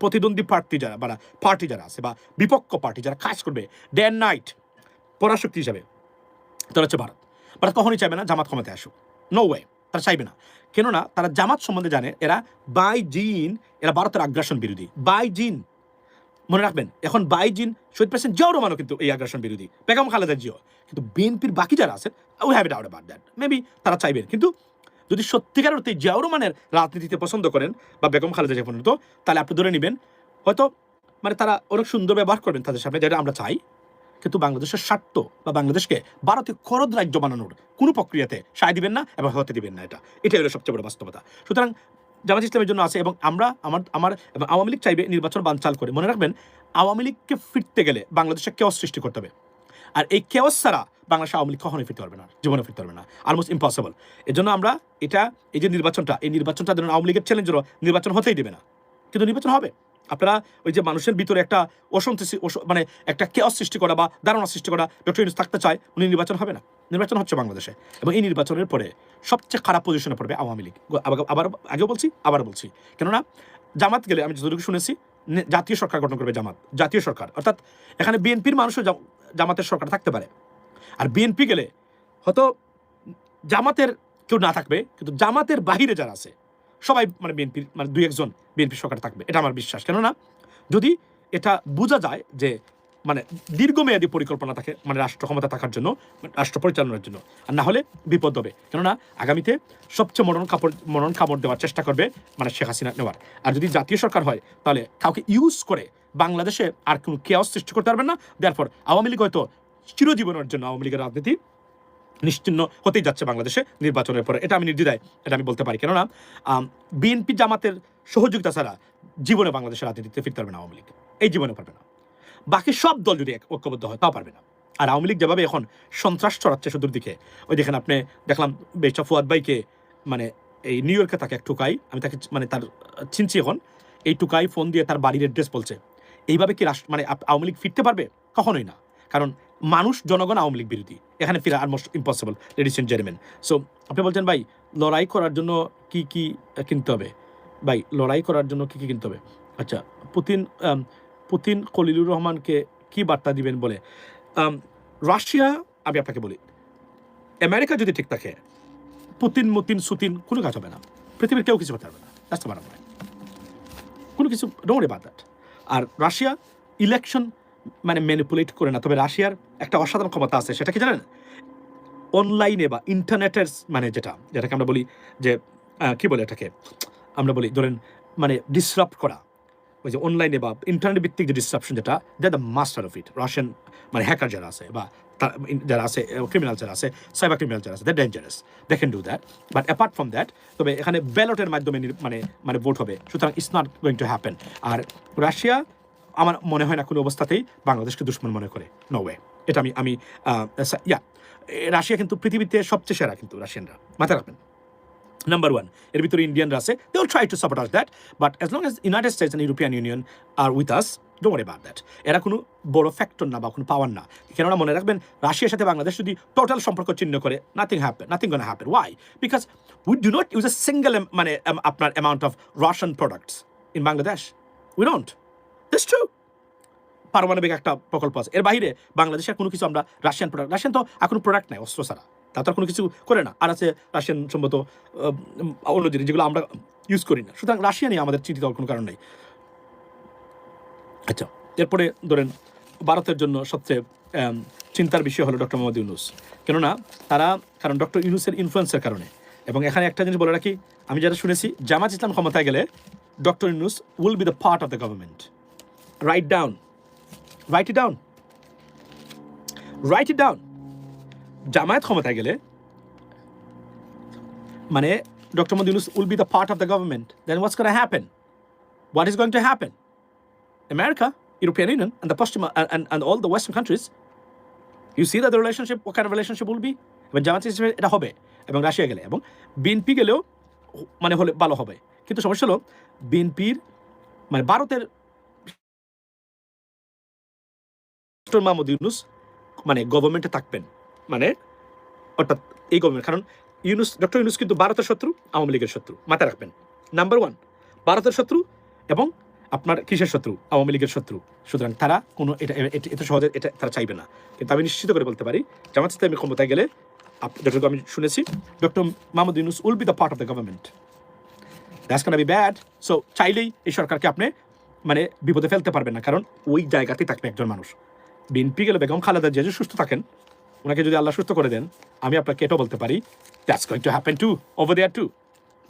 প্রতিদ্বন্দ্বী পার্টি যারা আছে বা বিপক্ষ পার্টি যারা কাজ করবে ডে অ্যান্ড নাইট পরাশক্তি হিসাবে, তারা হচ্ছে ভারত কখনোই চাইবে না জামাত ক্ষমতায় আসুক, নো ওয়ে, তারা চাইবে না। কেননা তারা জামাত সম্বন্ধে জানে, এরা এরা ভারতের আগ্রাসন বিরোধী, মনে রাখবেন। এখন শহীদ প্রেসিডেন্ট জিয়াউর রহমানও কিন্তু এই আগ্রাসন বিরোধী, বেগম খালেদা জিয়াও, কিন্তু বিএনপির বাকি যারা আছেন, we have it out about that, maybe তারা চাইবেন। কিন্তু যদি সত্যিকার অর্থে জিয়াউর রহমানের রাজনীতিতে পছন্দ করেন বা বেগম খালেদা জিয়া পর্যন্ত, তাহলে আপনি ধরে নেবেন হয়তো মানে তারা অনেক সুন্দর ব্যবহার করবেন তাদের সামনে, যেটা আমরা চাই। কিন্তু বাংলাদেশের স্বার্থ বা বাংলাদেশকে ভারতীয় খরদ রাজ্য বানানোর কোনো প্রক্রিয়াতে সায় দিবেন না এবং হতে দিবেন না, এটা হলো সবচেয়ে বড় বাস্তবতা। সুতরাং জামাত ইসলামের জন্য আছে, এবং আমরা আমার এবং আওয়ামী লীগ চাইবে নির্বাচন বানচাল করে। মনে রাখবেন, আওয়ামী লীগকে ফিরতে গেলে বাংলাদেশে কেওয়াস সৃষ্টি করতে হবে, আর এই কেওয়াস ছাড়া বাংলাদেশে আওয়ামী লীগ কখনোই ফিরতে পারবে না, জীবনে ফিরতে পারবে না, অলমোস্ট ইম্পসিবল। এর জন্য আমরা এই যে নির্বাচনটা ধরুন আওয়ামী লীগের চ্যালেঞ্জেরও নির্বাচন হতেই দেবে না, কিন্তু নির্বাচন হবে। আপনারা ওই যে মানুষের ভিতরে একটা অসন্তোষী মানে একটা কেওয়াস সৃষ্টি করা বা ধারণা সৃষ্টি করা, ডক্টর ইউনূস থাকতে চায়, উনি নির্বাচন হবে না। নির্বাচন হচ্ছে বাংলাদেশে, এবং এই নির্বাচনের পরে সবচেয়ে খারাপ পজিশনে পড়বে আওয়ামী লীগ। আবার আগেও বলছি, আবারও বলছি, কেননা জামাত গেলে আমি যতটুকু শুনেছি জাতীয় সরকার গঠন করবে জামাত, জাতীয় সরকার, অর্থাৎ এখানে বিএনপির মানুষও জামাতের সরকার থাকতে পারে। আর বিএনপি গেলে হয়তো জামাতের কেউ না থাকবে, কিন্তু জামাতের বাহিরে যারা আছে সবাই মানে বিএনপির মানে 2-1 বিএনপি সরকার থাকবে, এটা আমার বিশ্বাস। কেননা যদি এটা বোঝা যায় যে মানে দীর্ঘমেয়াদী পরিকল্পনা থাকে মানে রাষ্ট্র ক্ষমতা থাকার জন্য, রাষ্ট্র পরিচালনার জন্য, আর না হলে বিপদ হবে। কেননা আগামীতে সবচেয়ে মরণ কামড় দেওয়ার চেষ্টা করবে মানে শেখ হাসিনা নেওয়ার। আর যদি জাতীয় সরকার হয় তাহলে কাউকে ইউজ করে বাংলাদেশে আর কোনো কেওয়াস সৃষ্টি করতে পারবেন না। দেয়ারফর আওয়ামী লীগ হয়তো চিরজীবনের জন্য আওয়ামী লীগের রাজনীতি নিশ্চিহ্ন হতেই যাচ্ছে বাংলাদেশে নির্বাচনের পরে, এটা আমি নির্দ্বিধায় এটা আমি বলতে পারি। কেননা বিএনপি জামাতের সহযোগিতা ছাড়া জীবনে বাংলাদেশের রাজনীতিতে ফিরতে পারবে না আওয়ামী লীগ, এই জীবনে পারবে না। বাকি সব দল যদি ঐক্যবদ্ধ হয় তাও পারবে না। আর আওয়ামী লীগ যেভাবে এখন সন্ত্রাস ছড়াচ্ছে শুধুর দিকে, ওই দেখেন আপনি দেখলাম বেশা ফুয়াদ ভাইকে মানে এই নিউ ইয়র্কে থাকে এক টুকাই, আমি তাকে মানে তার চিনছি এখন, এই টুকাই ফোন দিয়ে তার বাড়ির অ্যাড্রেস বলছে। এইভাবে কি রাষ্ট্র মানে আওয়ামী লীগ ফিরতে পারবে? কখনোই না, কারণ মানুষ জনগণ আওয়ামী লীগ বিরোধী, এখানে ফিরা almost impossible, ladies and gentleman. So আপনি বলছেন ভাই লড়াই করার জন্য কি কি কিনতে হবে? ভাই লড়াই করার জন্য কি কি কিনতে হবে? আচ্ছা, পুতিন খলিলুর রহমানকে কি বার্তা দিবেন বলে রাশিয়া, আমি আপনাকে বলি, আমেরিকা যদি ঠিক থাকে পুতিন সুতিন কোনো কাজ হবে না, পৃথিবীর কেউ কিছু করতে পারবে না, দ্যাটস দ্য বটম লাইন, কোনো কিছু ডোন্ট ওয়ারি অ্যাবাউট দ্যাট। আর রাশিয়া ইলেকশন মানে ম্যানিপুলেট করে না, তবে রাশিয়ার একটা অসাধারণ ক্ষমতা আছে, সেটা কি জানেন? অনলাইনে বা ইন্টারনেটের মানে যেটাকে আমরা বলি যে কি বলে এটাকে আমরা বলি ধরেন মানে ডিসরাপ্ট করা, ওই যে অনলাইনে বা ইন্টারনেট ভিত্তিক যে ডিসরাপশন, যেটা they the master of it. Russian মানে হ্যাকার যারা আছে বা যারা আছে ক্রিমিনাল যারা আছে, সাইবার ক্রিমিনাল যারা আছে, that dangerous, they can do that. But apart from that, তবে এখানে ব্যালটের মাধ্যমে মানে ভোট হবে, সুতরাং it's not going to happen. আর রাশিয়া আমার মনে হয় না কোনো অবস্থাতেই বাংলাদেশকে দুশ্মন মনে করে, নো ওয়ে। এটা আমি রাশিয়া কিন্তু পৃথিবীতে সবচেয়ে সেরা, কিন্তু রাশিয়ানরা মাথায় রাখবেন নাম্বার 1, এর ভিতরে ইন্ডিয়ানরা আছে, they will try to support us that, but as long as United States and European Union are with us, don't worry about that. এরা কোনো বড় ফ্যাক্টর না বা কোনো পাওয়ার না। কেননা মনে রাখবেন, রাশিয়ার সাথে বাংলাদেশ যদি টোটাল সম্পর্ক চিহ্ন করে, nothing gonna happen. Why? Because we do not use a single মানে আপনার amount of Russian products in Bangladesh, we don't, that's true. পারমাণবিক একটা প্রকল্প আছে, এর বাইরে বাংলাদেশের কোনো কিছু আমরা রাশিয়ান তো আর কোনো প্রোডাক্ট নাই অস্ত্র ছাড়া, তা তো আর কোনো কিছু করে না। আর আছে রাশিয়ান সম্মত অন্য জিনিস যেগুলো আমরা ইউজ করি না, সুতরাং রাশিয়া নিয়ে আমাদের চিন্তিত হওয়ার কোনো কারণ নেই। আচ্ছা, এরপরে ধরেন ভারতের জন্য সবচেয়ে চিন্তার বিষয় হলো ডক্টর মোহাম্মদ ইউনূস। কেননা কারণ ডক্টর ইউনূসের ইনফ্লুয়েন্সের কারণে। এবং এখানে একটা জিনিস বলে রাখি, আমি যেটা শুনেছি, জামাত ইসলাম ক্ষমতায় গেলে doctor Yunus will be the part of the government. Right it down. Jamaat ক্ষমতায় গেলে মানে doctor Mohammad Yunus will be the part of the government. Then what's going to happen? What is going to happen? America, European Union, and the and all the Western countries, you see that the relationship, what kind of relationship will be? এবং জামায়াত হিসেবে এটা হবে, এবং Russia গেলে এবং BNP গেলেও মানে হলে ভালো হবে। কিন্তু সমস্যা হলো বিএনপির মানে ভারতের ডক্টর মোহাম্মদ ইউনূস মানে গভর্নমেন্টে থাকবেন, মানে অর্থাৎ এই গভর্নমেন্ট, কারণ ডক্টর ইউনূস কিন্তু ভারতের শত্রু, আওয়ামী লীগের শত্রু, মাথায় রাখবেন। নাম্বার 1 ভারতের শত্রু এবং আপনার কিসের শত্রু? আওয়ামী লীগের শত্রু। সুতরাং তারা কোনো এটা সহজে এটা তারা চাইবে না। কিন্তু আমি নিশ্চিত করে বলতে পারি, জামাত ইসলামী ক্ষমতায় গেলে যতটুকু আমি শুনেছি, doctor Mohammad Yunus will be the part of the government. That's gonna be bad. So চাইলেই এই সরকারকে আপনি মানে বিপদে ফেলতে পারবেন না, কারণ ওই জায়গাতেই থাকবে একজন মানুষ। বিএনপি গেলে বেগম খালেদা জিয়া যদি সুস্থ থাকেন, ওনাকে যদি আল্লাহ সুস্থ করে দেন, আমি আপনাকে এটাও বলতে পারি that's going to happen to over there too.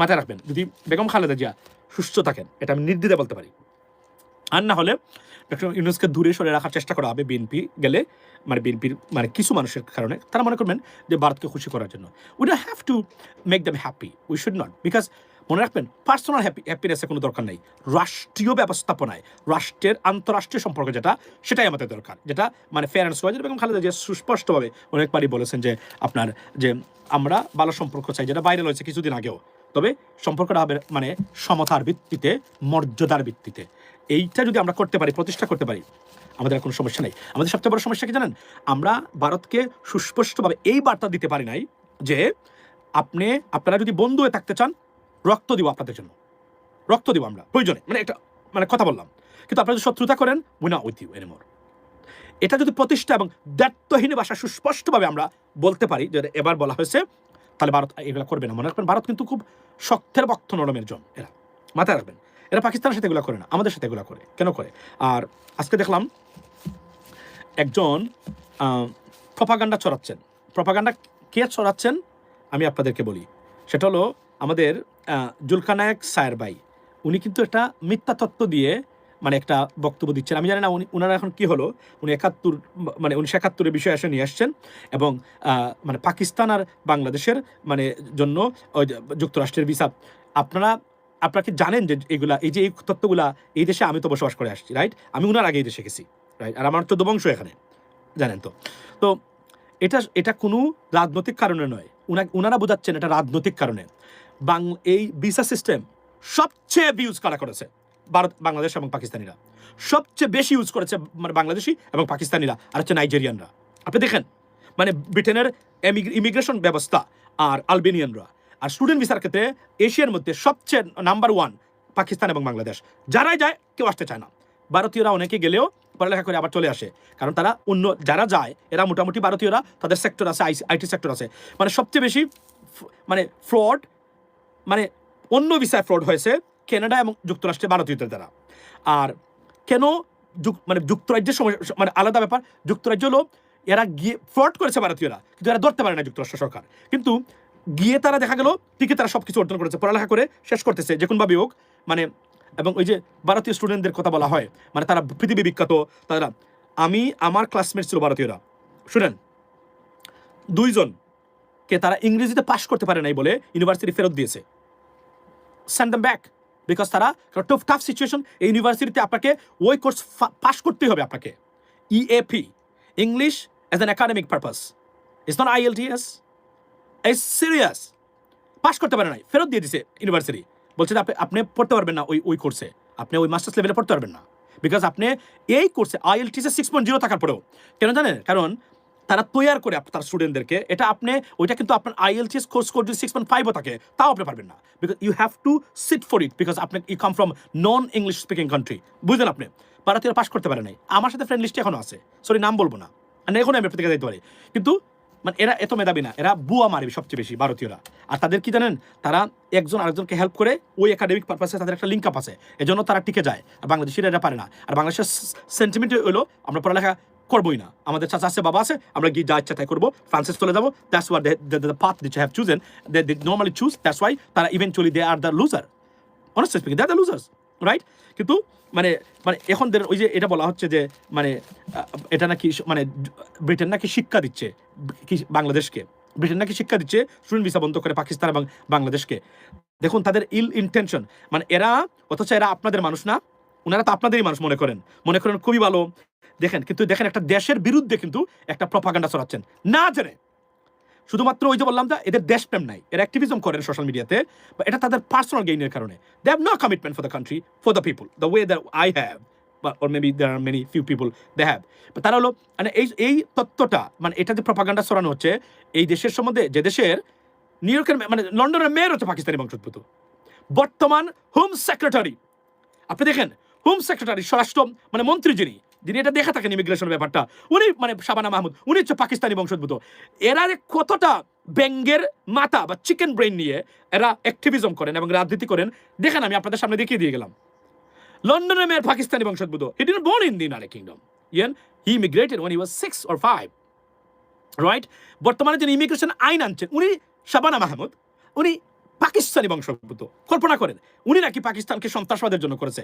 মাথায় রাখবেন, যদি বেগম খালেদা জিয়া সুস্থ থাকেন, এটা আমি নির্দ্বিধায় বলতে পারি। আর না হলে ডক্টর ইউনূসকে দূরে সরে রাখার চেষ্টা করা হবে বিএনপি গেলে, মানে বিএনপির মানে কিছু মানুষের কারণে। তারা মনে করবেন যে ভারতকে খুশি করার জন্য। We don't have to make them happy, we should not, because মনে রাখবেন, পার্সোনাল হ্যাপিনেসের কোনো দরকার নেই, রাষ্ট্রীয় ব্যবস্থাপনায় রাষ্ট্রের আন্তঃরাষ্ট্রীয় সম্পর্ক যেটা, সেটাই আমাদের দরকার, যেটা মানে fair and square. Begum Khaleda যে সুস্পষ্টভাবে অনেকবারই বলেছেন যে আপনার যে আমরা ভালো সম্পর্ক চাই, যেটা ভাইরাল হয়েছে কিছুদিন আগেও, তবে সম্পর্কটা হবে মানে সমতার ভিত্তিতে, মর্যাদার ভিত্তিতে। এইটা যদি আমরা করতে পারি, প্রতিষ্ঠা করতে পারি, আমাদের কোনো সমস্যা নেই। আমাদের সবচেয়ে বড় সমস্যা কি জানেন? আমরা ভারতকে সুস্পষ্টভাবে এই বার্তা দিতে পারি নাই যে আপনারা যদি বন্ধু হয়ে থাকতে চান, রক্ত দিব আপনাদের জন্য, রক্ত দিব আমরা প্রয়োজনে, মানে একটা মানে কথা বললাম, কিন্তু আপনারা যদি শত্রুতা করেন, we not with you anymore. এটা যদি প্রতিষ্ঠা এবং দায়িত্বহীন ভাষা সুস্পষ্টভাবে আমরা বলতে পারি, যে এবার বলা হয়েছে, তাহলে ভারত এগুলো করবে না। মনে রাখবেন, ভারত কিন্তু খুব শক্তের বক্ত নরমের জন, এরা মাথায় রাখবেন। এরা পাকিস্তানের সাথে এগুলো করে না, আমাদের সাথে এগুলো করে। কেন করে? আর আজকে দেখলাম একজন প্রপাগান্ডা ছড়াচ্ছেন। প্রপাগান্ডা কে ছড়াচ্ছেন আমি আপনাদেরকে বলি। সেটা হলো আমাদের জুলকানায়ক সায়ের ভাই। উনি কিন্তু একটা মিথ্যা তত্ত্ব দিয়ে মানে একটা বক্তব্য দিচ্ছেন। আমি জানি না উনারা এখন কি হলো, উনি ৭১ মানে ১৯৭১-এর বিষয় এসে নিয়ে আসছেন, এবং মানে পাকিস্তান আর বাংলাদেশের মানে জন্য যুক্তরাষ্ট্রের ভিসা। আপনারা কি জানেন যে এগুলা, এই যে এই তত্ত্বগুলা, এই দেশে আমি তো বসবাস করে আসছি, রাইট? আমি উনার আগে এই দেশে গেছি, রাইট? আর আমার ১৪ বংশ এখানে, জানেন তো। তো এটা কোনো রাজনৈতিক কারণে নয়, উনারা বোঝাচ্ছেন এটা রাজনৈতিক কারণে। এই ভিসা সিস্টেম সবচেয়ে ইউজ কারা করেছে? ভারত, বাংলাদেশ এবং পাকিস্তানিরা সবচেয়ে বেশি ইউজ করেছে, মানে বাংলাদেশি এবং পাকিস্তানিরা, আর হচ্ছে নাইজেরিয়ানরা। আপনি দেখেন, মানে ব্রিটেনের ইমিগ্রেশন ব্যবস্থা আর আলবেনিয়ানরা। আর স্টুডেন্ট ভিসার ক্ষেত্রে এশিয়ার মধ্যে সবচেয়ে নাম্বার 1 পাকিস্তান এবং বাংলাদেশ। যারাই যায় কেউ আসতে চায় না। ভারতীয়রা অনেকে গেলেও পড়ালেখা করে আবার চলে আসে, কারণ তারা অন্য যারা যায় এরা মোটামুটি ভারতীয়রা, তাদের সেক্টর আছে, আইটি সেক্টর আছে। মানে সবচেয়ে বেশি মানে ফ্রড, মানে অন্য ভিসায় ফ্রড হয়েছে কানাডা এবং যুক্তরাষ্ট্রে ভারতীয়দের দ্বারা। আর কেন মানে যুক্তরাজ্যের সময় মানে আলাদা ব্যাপার। যুক্তরাজ্য হলো এরা গিয়ে ফ্রড করেছে ভারতীয়রা, কিন্তু এরা ধরতে পারে না যুক্তরাষ্ট্র সরকার। কিন্তু গিয়ে তারা দেখা গেল ঠিকই তারা সবকিছু অর্জন করেছে, পড়ালেখা করে শেষ করতেছে যে কোনোভাবেই হোক। মানে এবং ওই যে ভারতীয় স্টুডেন্টদের কথা বলা হয়, মানে তারা পৃথিবী বিখ্যাত তারা। আমার ক্লাসমেট ছিল ভারতীয়রা, শুনেন, 2 জনকে তারা ইংরেজিতে পাশ করতে পারে নাই বলে ইউনিভার্সিটি ফেরত দিয়েছে। সেন্ড দেম ব্যাক, বিকজ তারা টাফ সিচুয়েশন। এই ইউনিভার্সিটিতে আপনাকে ওই কোর্স পাশ করতেই হবে আপনাকে। EAP, English as an academic purpose, it's not IELTS, it's serious. Pass করতে পারে নাই, ফেরত দিয়ে দিছে ইউনিভার্সিটি। বলছে যে আপনি পড়তে পারবেন না ওই কোর্সে, আপনি ওই মাস্টার্স লেভেলে পড়তে পারবেন না, বিকজ আপনি এই কোর্সে IELTS 6.0 থাকার পরেও। কেন জানেন? কারণ তারা তৈরি করে তার স্টুডেন্টদেরকে। এটা আপনি ওইটা কিন্তু আপনার IELTS কোর্স যদি 6.5ও থাকে তাও আপনি পারবেন না, because you have to sit for it, because আপনি you come from non English speaking country. বুঝলেন? আপনি ভারতীয়রা পাশ করতে পারে নাই। আমার সাথে ফ্রেন্ড লিস্টে এখনো আছে, সরি নাম বলবো না, আর এখন আমি আপনাদেরকে দিতে পারি। কিন্তু মানে এরা এত মেধাবী না, এরা বুয়া মারবে সবচেয়ে বেশি ভারতীয়রা। আর তাদের কি জানেন, তারা একজন আরেকজনকে হেল্প করে, ওই একাডেমিক পারপাসে তাদের একটা লিঙ্ক আপ আছে, এজন্য তারা টিকে যায়। আর বাংলাদেশিরা এটা পারে না। আর বাংলাদেশের সেন্টিমেন্ট হলো আমরা পড়ালেখা করবোই না, আমাদের চাচা আছে, বাবা আছে, আমরা গিয়ে যা ইচ্ছা তাই করবো, ফ্রান্সে চলে যাবো। That's what the path that you have chosen, they normally choose. That's why তারা eventually they are the loser, honestly speaking they are the losers, right? কিন্তু মানে মানে এখন ওই যে এটা বলা হচ্ছে যে মানে এটা নাকি মানে ব্রিটেন নাকি শিক্ষা দিচ্ছে বাংলাদেশকে, ব্রিটেন নাকি শিক্ষা দিচ্ছে স্টুডেন্ট ভিসা বন্ধ করে পাকিস্তান এবং বাংলাদেশকে। দেখুন তাদের ইল ইন্টেনশন, মানে এরা, অথচ এরা আপনাদের মানুষ না, ওনারা তো আপনাদেরই মানুষ মনে করেন খুবই ভালো। দেখেন, কিন্তু দেখেন একটা দেশের বিরুদ্ধে কিন্তু একটা প্রপাগান্ডা ছড়াচ্ছেন না জেনে, শুধুমাত্র ওই যে বললাম যে এদের দেশপ্রেম নাই, এরা অ্যাক্টিভিজম করেন সোশ্যাল মিডিয়াতে, বা এটা তাদের পার্সোনাল গেইনের কারণে। They have no commitment for the country, for the people, the way that I have, or maybe there are many few people they have. তারা হলো মানে এই তত্ত্বটা, মানে এটা যে প্রপাগান্ডা ছড়ানো হচ্ছে এই দেশের সম্বন্ধে, যে দেশের নিউ ইয়র্কের মানে লন্ডনের মেয়র হচ্ছে পাকিস্তানি বংশোদ্ভূত, বর্তমান হোম সেক্রেটারি। আপনি দেখেন, হোম সেক্রেটারি, স্বরাষ্ট্র মানে মন্ত্রী যিনি এটা দেখে থাকেন ইমিগ্রেশন ব্যাপারটা, উনি মানে শাবানা মাহমুদ, উনি হচ্ছে পাকিস্তানি বংশোদ্ভূত। এরা কতটা ব্যাঙ্গের মাথা বা চিকেন ব্রেন নিয়ে এরা অ্যাক্টিভিজম করেন এবং রাজনীতি করেন, দেখেন আমি আপনাদের সামনে দেখিয়ে দিয়ে গেলাম। লন্ডনের মেয়ের পাকিস্তানি বংশোদ্ভূত, he didn't born in the United Kingdom, he immigrated when he was 6 or 5, right? বর্তমানে যিনি ইমিগ্রেশন আইন আনছেন উনি শাবানা মাহমুদ, উনি পাকিস্তানি বংশোদ্ভূত। কল্পনা করেন, উনি নাকি পাকিস্তানকে সন্ত্রাসবাদের জন্য করেছে।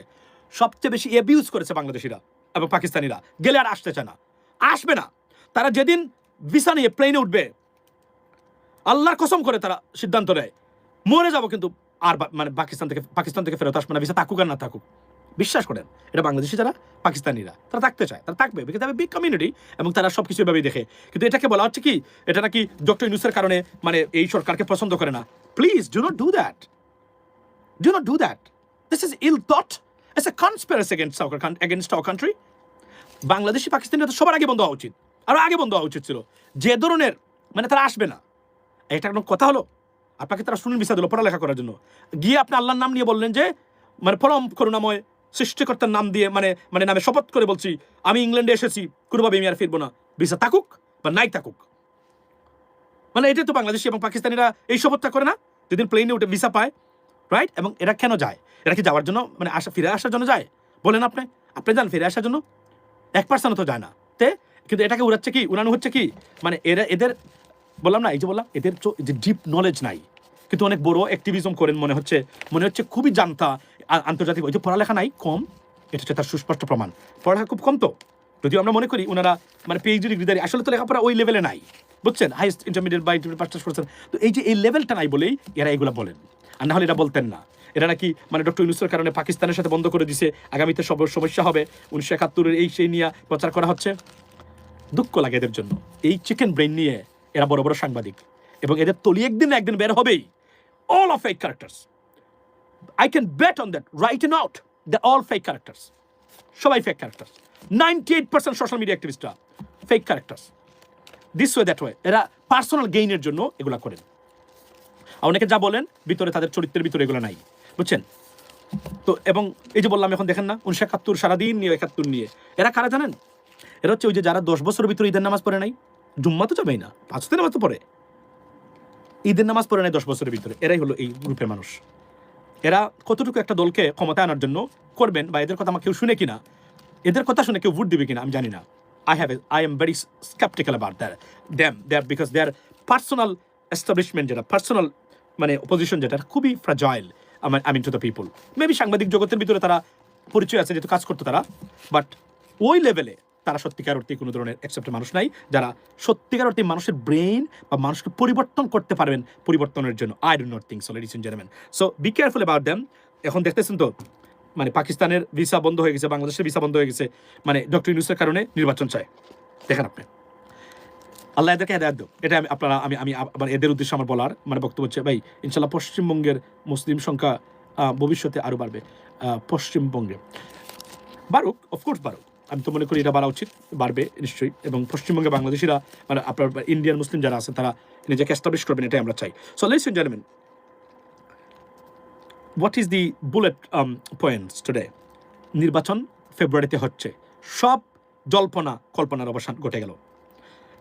সবচেয়ে বেশি অ্যাবিউজ করেছে বাংলাদেশিরা এবং পাকিস্তানিরা, গেলে আর আসতে চায় না, আসবে না। তারা যেদিন ভিসা নিয়ে প্লেনে উঠবে, আল্লাহর কসম করে তারা সিদ্ধান্ত নেয় মরে যাব কিন্তু আর মানে পাকিস্তান থেকে ফেরত আসবে না, ভিসা থাকুক আর না থাকুক। বিশ্বাস করেন, এটা বাংলাদেশি যারা পাকিস্তানিরা তারা থাকতে চায়, তারা থাকবে, বিকজ তারা বিগ কমিউনিটি এবং তারা সব কিছু এভাবেই দেখে। কিন্তু এটাকে বলা হচ্ছে কি, এটা নাকি ডক্টর ইউনূসের কারণে মানে এই সরকারকে পছন্দ করে না। Please do not do that, do not do that. This is ill thought, it's a conspiracy against our country. Bangladeshi পাকিস্তানিরা তো সবার আগে বন্ধ হওয়া উচিত, আরও আগে বন্ধ হওয়া উচিত ছিল। যে ধরনের মানে তারা আসবে না, এটা কোনো কথা হলো? আপনাকে তারা স্টুডেন্ট ভিসা দিল পড়ালেখা করার জন্য, গিয়ে আপনি আল্লাহর নাম নিয়ে বললেন যে মানে পরম করুণাময় সৃষ্টিকর্তার নাম দিয়ে মানে নামে শপথ করে বলছি আমি ইংল্যান্ডে এসেছি, কোনোভাবে আমি আর ফিরবো না, ভিসা থাকুক বা নাই থাকুক। মানে এটা তো বাংলাদেশি এবং পাকিস্তানিরা এই শপথটা করে না যেদিন প্লেনে উঠে ভিসা পায়, রাইট? এবং এরা কেন যায়? এরা কি যাওয়ার জন্য মানে ফিরে আসার জন্য যায়? বলেন আপনি যান ফিরে আসার জন্য? 1% তো যায় না। কিন্তু এটাকে উড়ানো হচ্ছে কি মানে এদের বললাম না, এই যে বললাম এদের যে ডিপ নলেজ নাই, কিন্তু অনেক বড় অ্যাক্টিভিজম করেন মনে হচ্ছে খুবই জানতা আন্তর্জাতিক। ওই যে পড়ালেখা নাই কম, এটা হচ্ছে তার সুস্পষ্ট প্রমাণ। পড়ালেখা খুব কম তো, যদিও আমরা মনে করি ওনারা মানে পিএইচডি ডিগ্রিধারী, আসলে তো লেখাপড়া ওই লেভেলে নাই, বুঝছেন? হাইস্ট ইন্টারমিডিয়েট বা মাস্টার্স করছেন। তো এই যে এই লেভেলটা নাই বলেই এরা এগুলো বলেন, আর না হলে এরা বলতেন না। এরা নাকি মানে ডক্টর ইউনূসের কারণে পাকিস্তানের সাথে বন্ধ করে দিছে, আগামীতে সব সমস্যা হবে, 1971-এর এই সেই নিয়ে প্রচার করা হচ্ছে। দুঃখ লাগে এদের জন্য। এই চিকেন ব্রেন নিয়ে এরা বড় বড় সাংবাদিক, এবং এদের তলি একদিন বের হবেই। All are fake characters. I can bet on that right and out. They're all fake characters. সবাই fake characters. 98% সোশ্যাল মিডিয়া অ্যাক্টিভিস্টরা fake characters. This way that way. এরা পার্সোনাল গেইনের জন্য এগুলা করেন। আর অনেকে যা বলেন ভিতরে তাদের চরিত্রের ভিতরে এগুলো নাই, বুঝছেন তো? এবং এই যে বললাম এখন দেখেন না 1971 সারাদিন নিয়ে 71 নিয়ে এরা কারা জানেন? এরা হচ্ছে ওই যে যারা 10 বছরের ভিতরে ঈদের নামাজ পড়ে নাই, জুম্মা তো যাবেই না, 5 দিন নামাজ তো পড়ে, ঈদের নামাজ পড়ে নাই 10 বছরের ভিতরে। এরাই হলো এই গ্রুপের মানুষ। এরা কতটুকু একটা দলকে ক্ষমতায় আনার জন্য করবেন, বা এদের কথা আমার কেউ শুনে কিনা, এদের কথা শুনে কেউ ভোট দিবে কিনা আমি জানি না। I am very skeptical about them because their personal establishment যেটা পার্সোনাল মানে অপোজিশন যেটা খুবই fragile I mean to the people. Maybe সাংবাদিক জগতের ভিতরে তারা পরিচয় আছে, যেহেতু কাজ করতো তারা, বাট ওই লেভেলে তারা সত্যিকার অর্থে কোনো ধরনের অ্যাকসেপ্টেড মানুষ নাই, যারা সত্যিকার অর্থে মানুষের ব্রেইন বা মানুষকে পরিবর্তন করতে পারবেন পরিবর্তনের জন্য। I do not think so, ladies and gentlemen. So be careful about them. এখন দেখতেছেন তো মানে পাকিস্তানের ভিসা বন্ধ হয়ে গেছে, বাংলাদেশের ভিসা বন্ধ হয়ে গেছে, মানে ডক্টর ইউনূসের কারণে নির্বাচন চায়। দেখেন আপনি, আল্লাহ এদেরকে হেদায়েত দাও। এটা আমি আবার এদের উদ্দেশ্যে আমার বলার মানে বক্তব্য হচ্ছে, ভাই ইনশাল্লাহ পশ্চিমবঙ্গের মুসলিম সংখ্যা ভবিষ্যতে আরও বাড়বে, পশ্চিমবঙ্গে বাড়ুক, অফকোর্স বাড়ুক, আমি তো মনে করি এটা বাড়া উচিত, বাড়বে নিশ্চয়ই। এবং পশ্চিমবঙ্গে বাংলাদেশিরা মানে আপনার ইন্ডিয়ান মুসলিম যারা আছেন তারা নিজেকে এস্টাবলিশ করবেন, এটাই আমরা চাই। So ladies and gentleman, what is the bullet points today? নির্বাচন ফেব্রুয়ারিতে হচ্ছে, সব জল্পনা কল্পনার অবসান ঘটে গেল।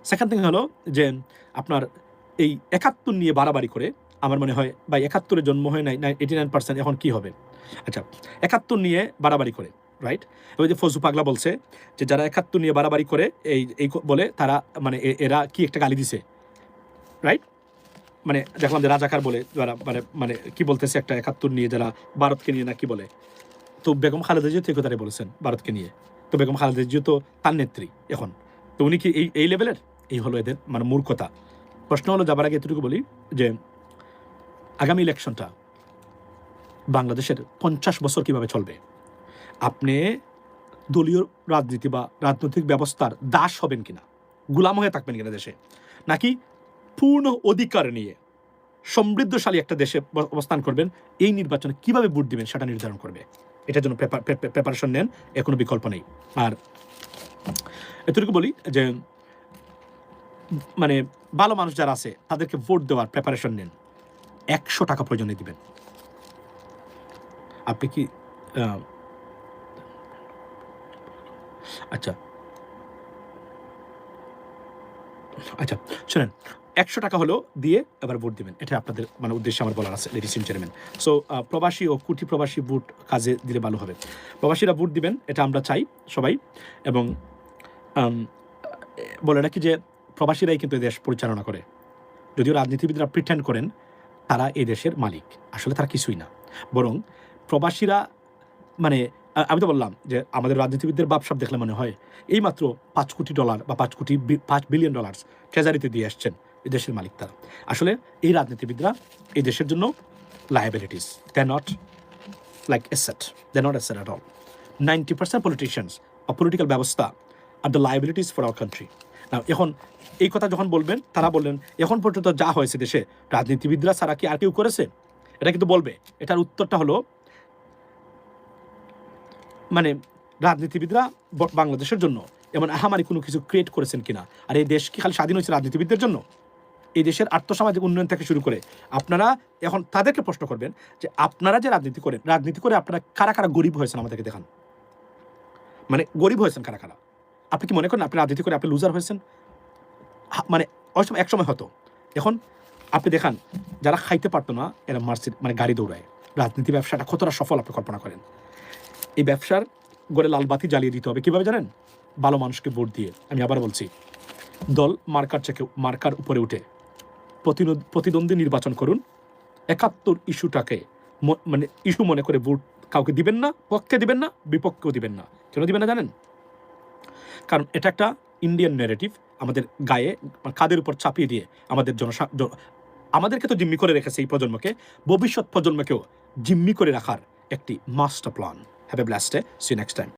সেকেন্ড থিং হলো যে আপনার এই 71 নিয়ে বাড়াবাড়ি করে আমার মনে হয় ভাই 71-এ জন্ম হয় নাই 89%, এখন কি হবে? আচ্ছা, 71 নিয়ে বাড়াবাড়ি করে, রাইট? ওই যে ফজু পাগলা বলছে যে যারা 71 নিয়ে বাড়াবাড়ি করে এই বলে তারা মানে এরা কি একটা গালি দিছে, রাইট? মানে দেখলাম যে রাজাকার বলে যারা মানে কি বলতেছে একটা 71 নিয়ে যারা ভারতকে নিয়ে না কি বলে, তো বেগম খালেদা জিয়া তো এই কথাটাই বলেছেন ভারতকে নিয়ে। তো বেগম খালেদা জিয়া তো তার নেত্রী এখন, তো উনি কি এই লেভেলের? এই হলো এদের মানে মূর্খতা। প্রশ্ন হলো যাবার আগে এতটুকু বলি যে আগামী ইলেকশনটা বাংলাদেশের 50 বছর কিভাবে চলবে? আপনি দলীয় রাজনীতি বা রাজনৈতিক ব্যবস্থার দাস হবেন কিনা, গুলাম হয়ে থাকবেন কিনা দেশে, নাকি পূর্ণ অধিকার নিয়ে সমৃদ্ধশালী একটা দেশে অবস্থান করবেন? এই নির্বাচনে কিভাবে ভোট দিবেন সেটা নির্ধারণ করবে। এটার জন্য প্রেপারেশন নেন, এর কোনো বিকল্প নেই। আর এতটুকু বলি যে মানে ভালো মানুষ যারা আছে তাদেরকে ভোট দেওয়ার প্রেপারেশন নেন, 100 টাকা প্রয়োজনে দিবেন। আপনি কি আচ্ছা শোনেন, 100 টাকা হলো দিয়ে এবার ভোট দিবেন, এটা আপনাদের মানে উদ্দেশ্যে আমার বলার আছে, লেডিস এন্ড জেন্টলম্যান। সো প্রবাসী ও কুটি প্রবাসী ভোট কাজে দিলে ভালো হবে। প্রবাসীরা ভোট দিবেন, এটা আমরা চাই সবাই। এবং বলে রাখি যে প্রবাসীরাই কিন্তু এই দেশ পরিচালনা করে, যদিও রাজনীতিবিদরা প্রিটেন্ড করেন তারা এই দেশের মালিক, আসলে তারা কিছুই না। বরং প্রবাসীরা মানে আমি তো বললাম যে আমাদের রাজনীতিবিদদের বাপসাপ দেখলে মনে হয় এইমাত্র $5 কোটি বা $5 বিলিয়ন ট্রেজারিতে দিয়ে আসছেন, এই দেশের মালিক তারা। আসলে এই রাজনীতিবিদরা এই দেশের জন্য liabilities. They're not like asset. They're not asset at all. 90% politicians or political ব্যবস্থা are the liabilities for our country. Now, এখন এই কথা যখন বলবেন তারা বললেন এখন পর্যন্ত যা হয়েছে দেশে রাজনীতিবিদরা ছাড়া কি আর কেউ করেছে? এটা কিন্তু বলবে। এটার উত্তরটা হলো মানে রাজনীতিবিদরা বাংলাদেশের জন্য এমন আহামারি কোনো কিছু ক্রিয়েট করেছেন কিনা? আর এই দেশ কি খালি স্বাধীন হয়েছে রাজনীতিবিদদের জন্য? এই দেশের আর্থসামাজিক উন্নয়ন থেকে শুরু করে আপনারা এখন তাদেরকে প্রশ্ন করবেন যে আপনারা যে রাজনীতি করেন, রাজনীতি করে আপনারা কারা কারা গরিব হয়েছেন আমাদেরকে দেখান। মানে গরিব হয়েছেন কারা কারা? আপনি কি মনে করেন আপনি রাজনীতি করে আপনি লুজার হয়েছেন? মানে এক সময় হতো। এখন আপনি দেখান যারা খাইতে পারতো না এরা মার্সিড মানে গাড়ি দৌড়ায়। রাজনীতি ব্যবসাটা কতটা সফল আপনি কল্পনা করেন। এই ব্যবসার গড়ে লালবাতি জ্বালিয়ে দিতে হবে কিভাবে জানেন? ভালো মানুষকে ভোট দিয়ে। আমি আবার বলছি, দল মার্কার উপরে উঠে প্রতিদ্বন্দ্বী নির্বাচন করুন। ৭১ ইস্যুটাকে মানে ইস্যু মনে করে ভোট কাউকে দিবেন না, পক্ষে দিবেন না, বিপক্ষেও দিবেন না। কেন দিবেন না জানেন? কারণ এটা একটা ইন্ডিয়ান ন্যারেটিভ আমাদের গায়ে কাদের উপর চাপিয়ে দিয়ে আমাদেরকে তো জিম্মি করে রেখেছে এই প্রজন্মকে, ভবিষ্যৎ প্রজন্মকেও জিম্মি করে রাখার একটি master plan. Have a blessed day, see you next time.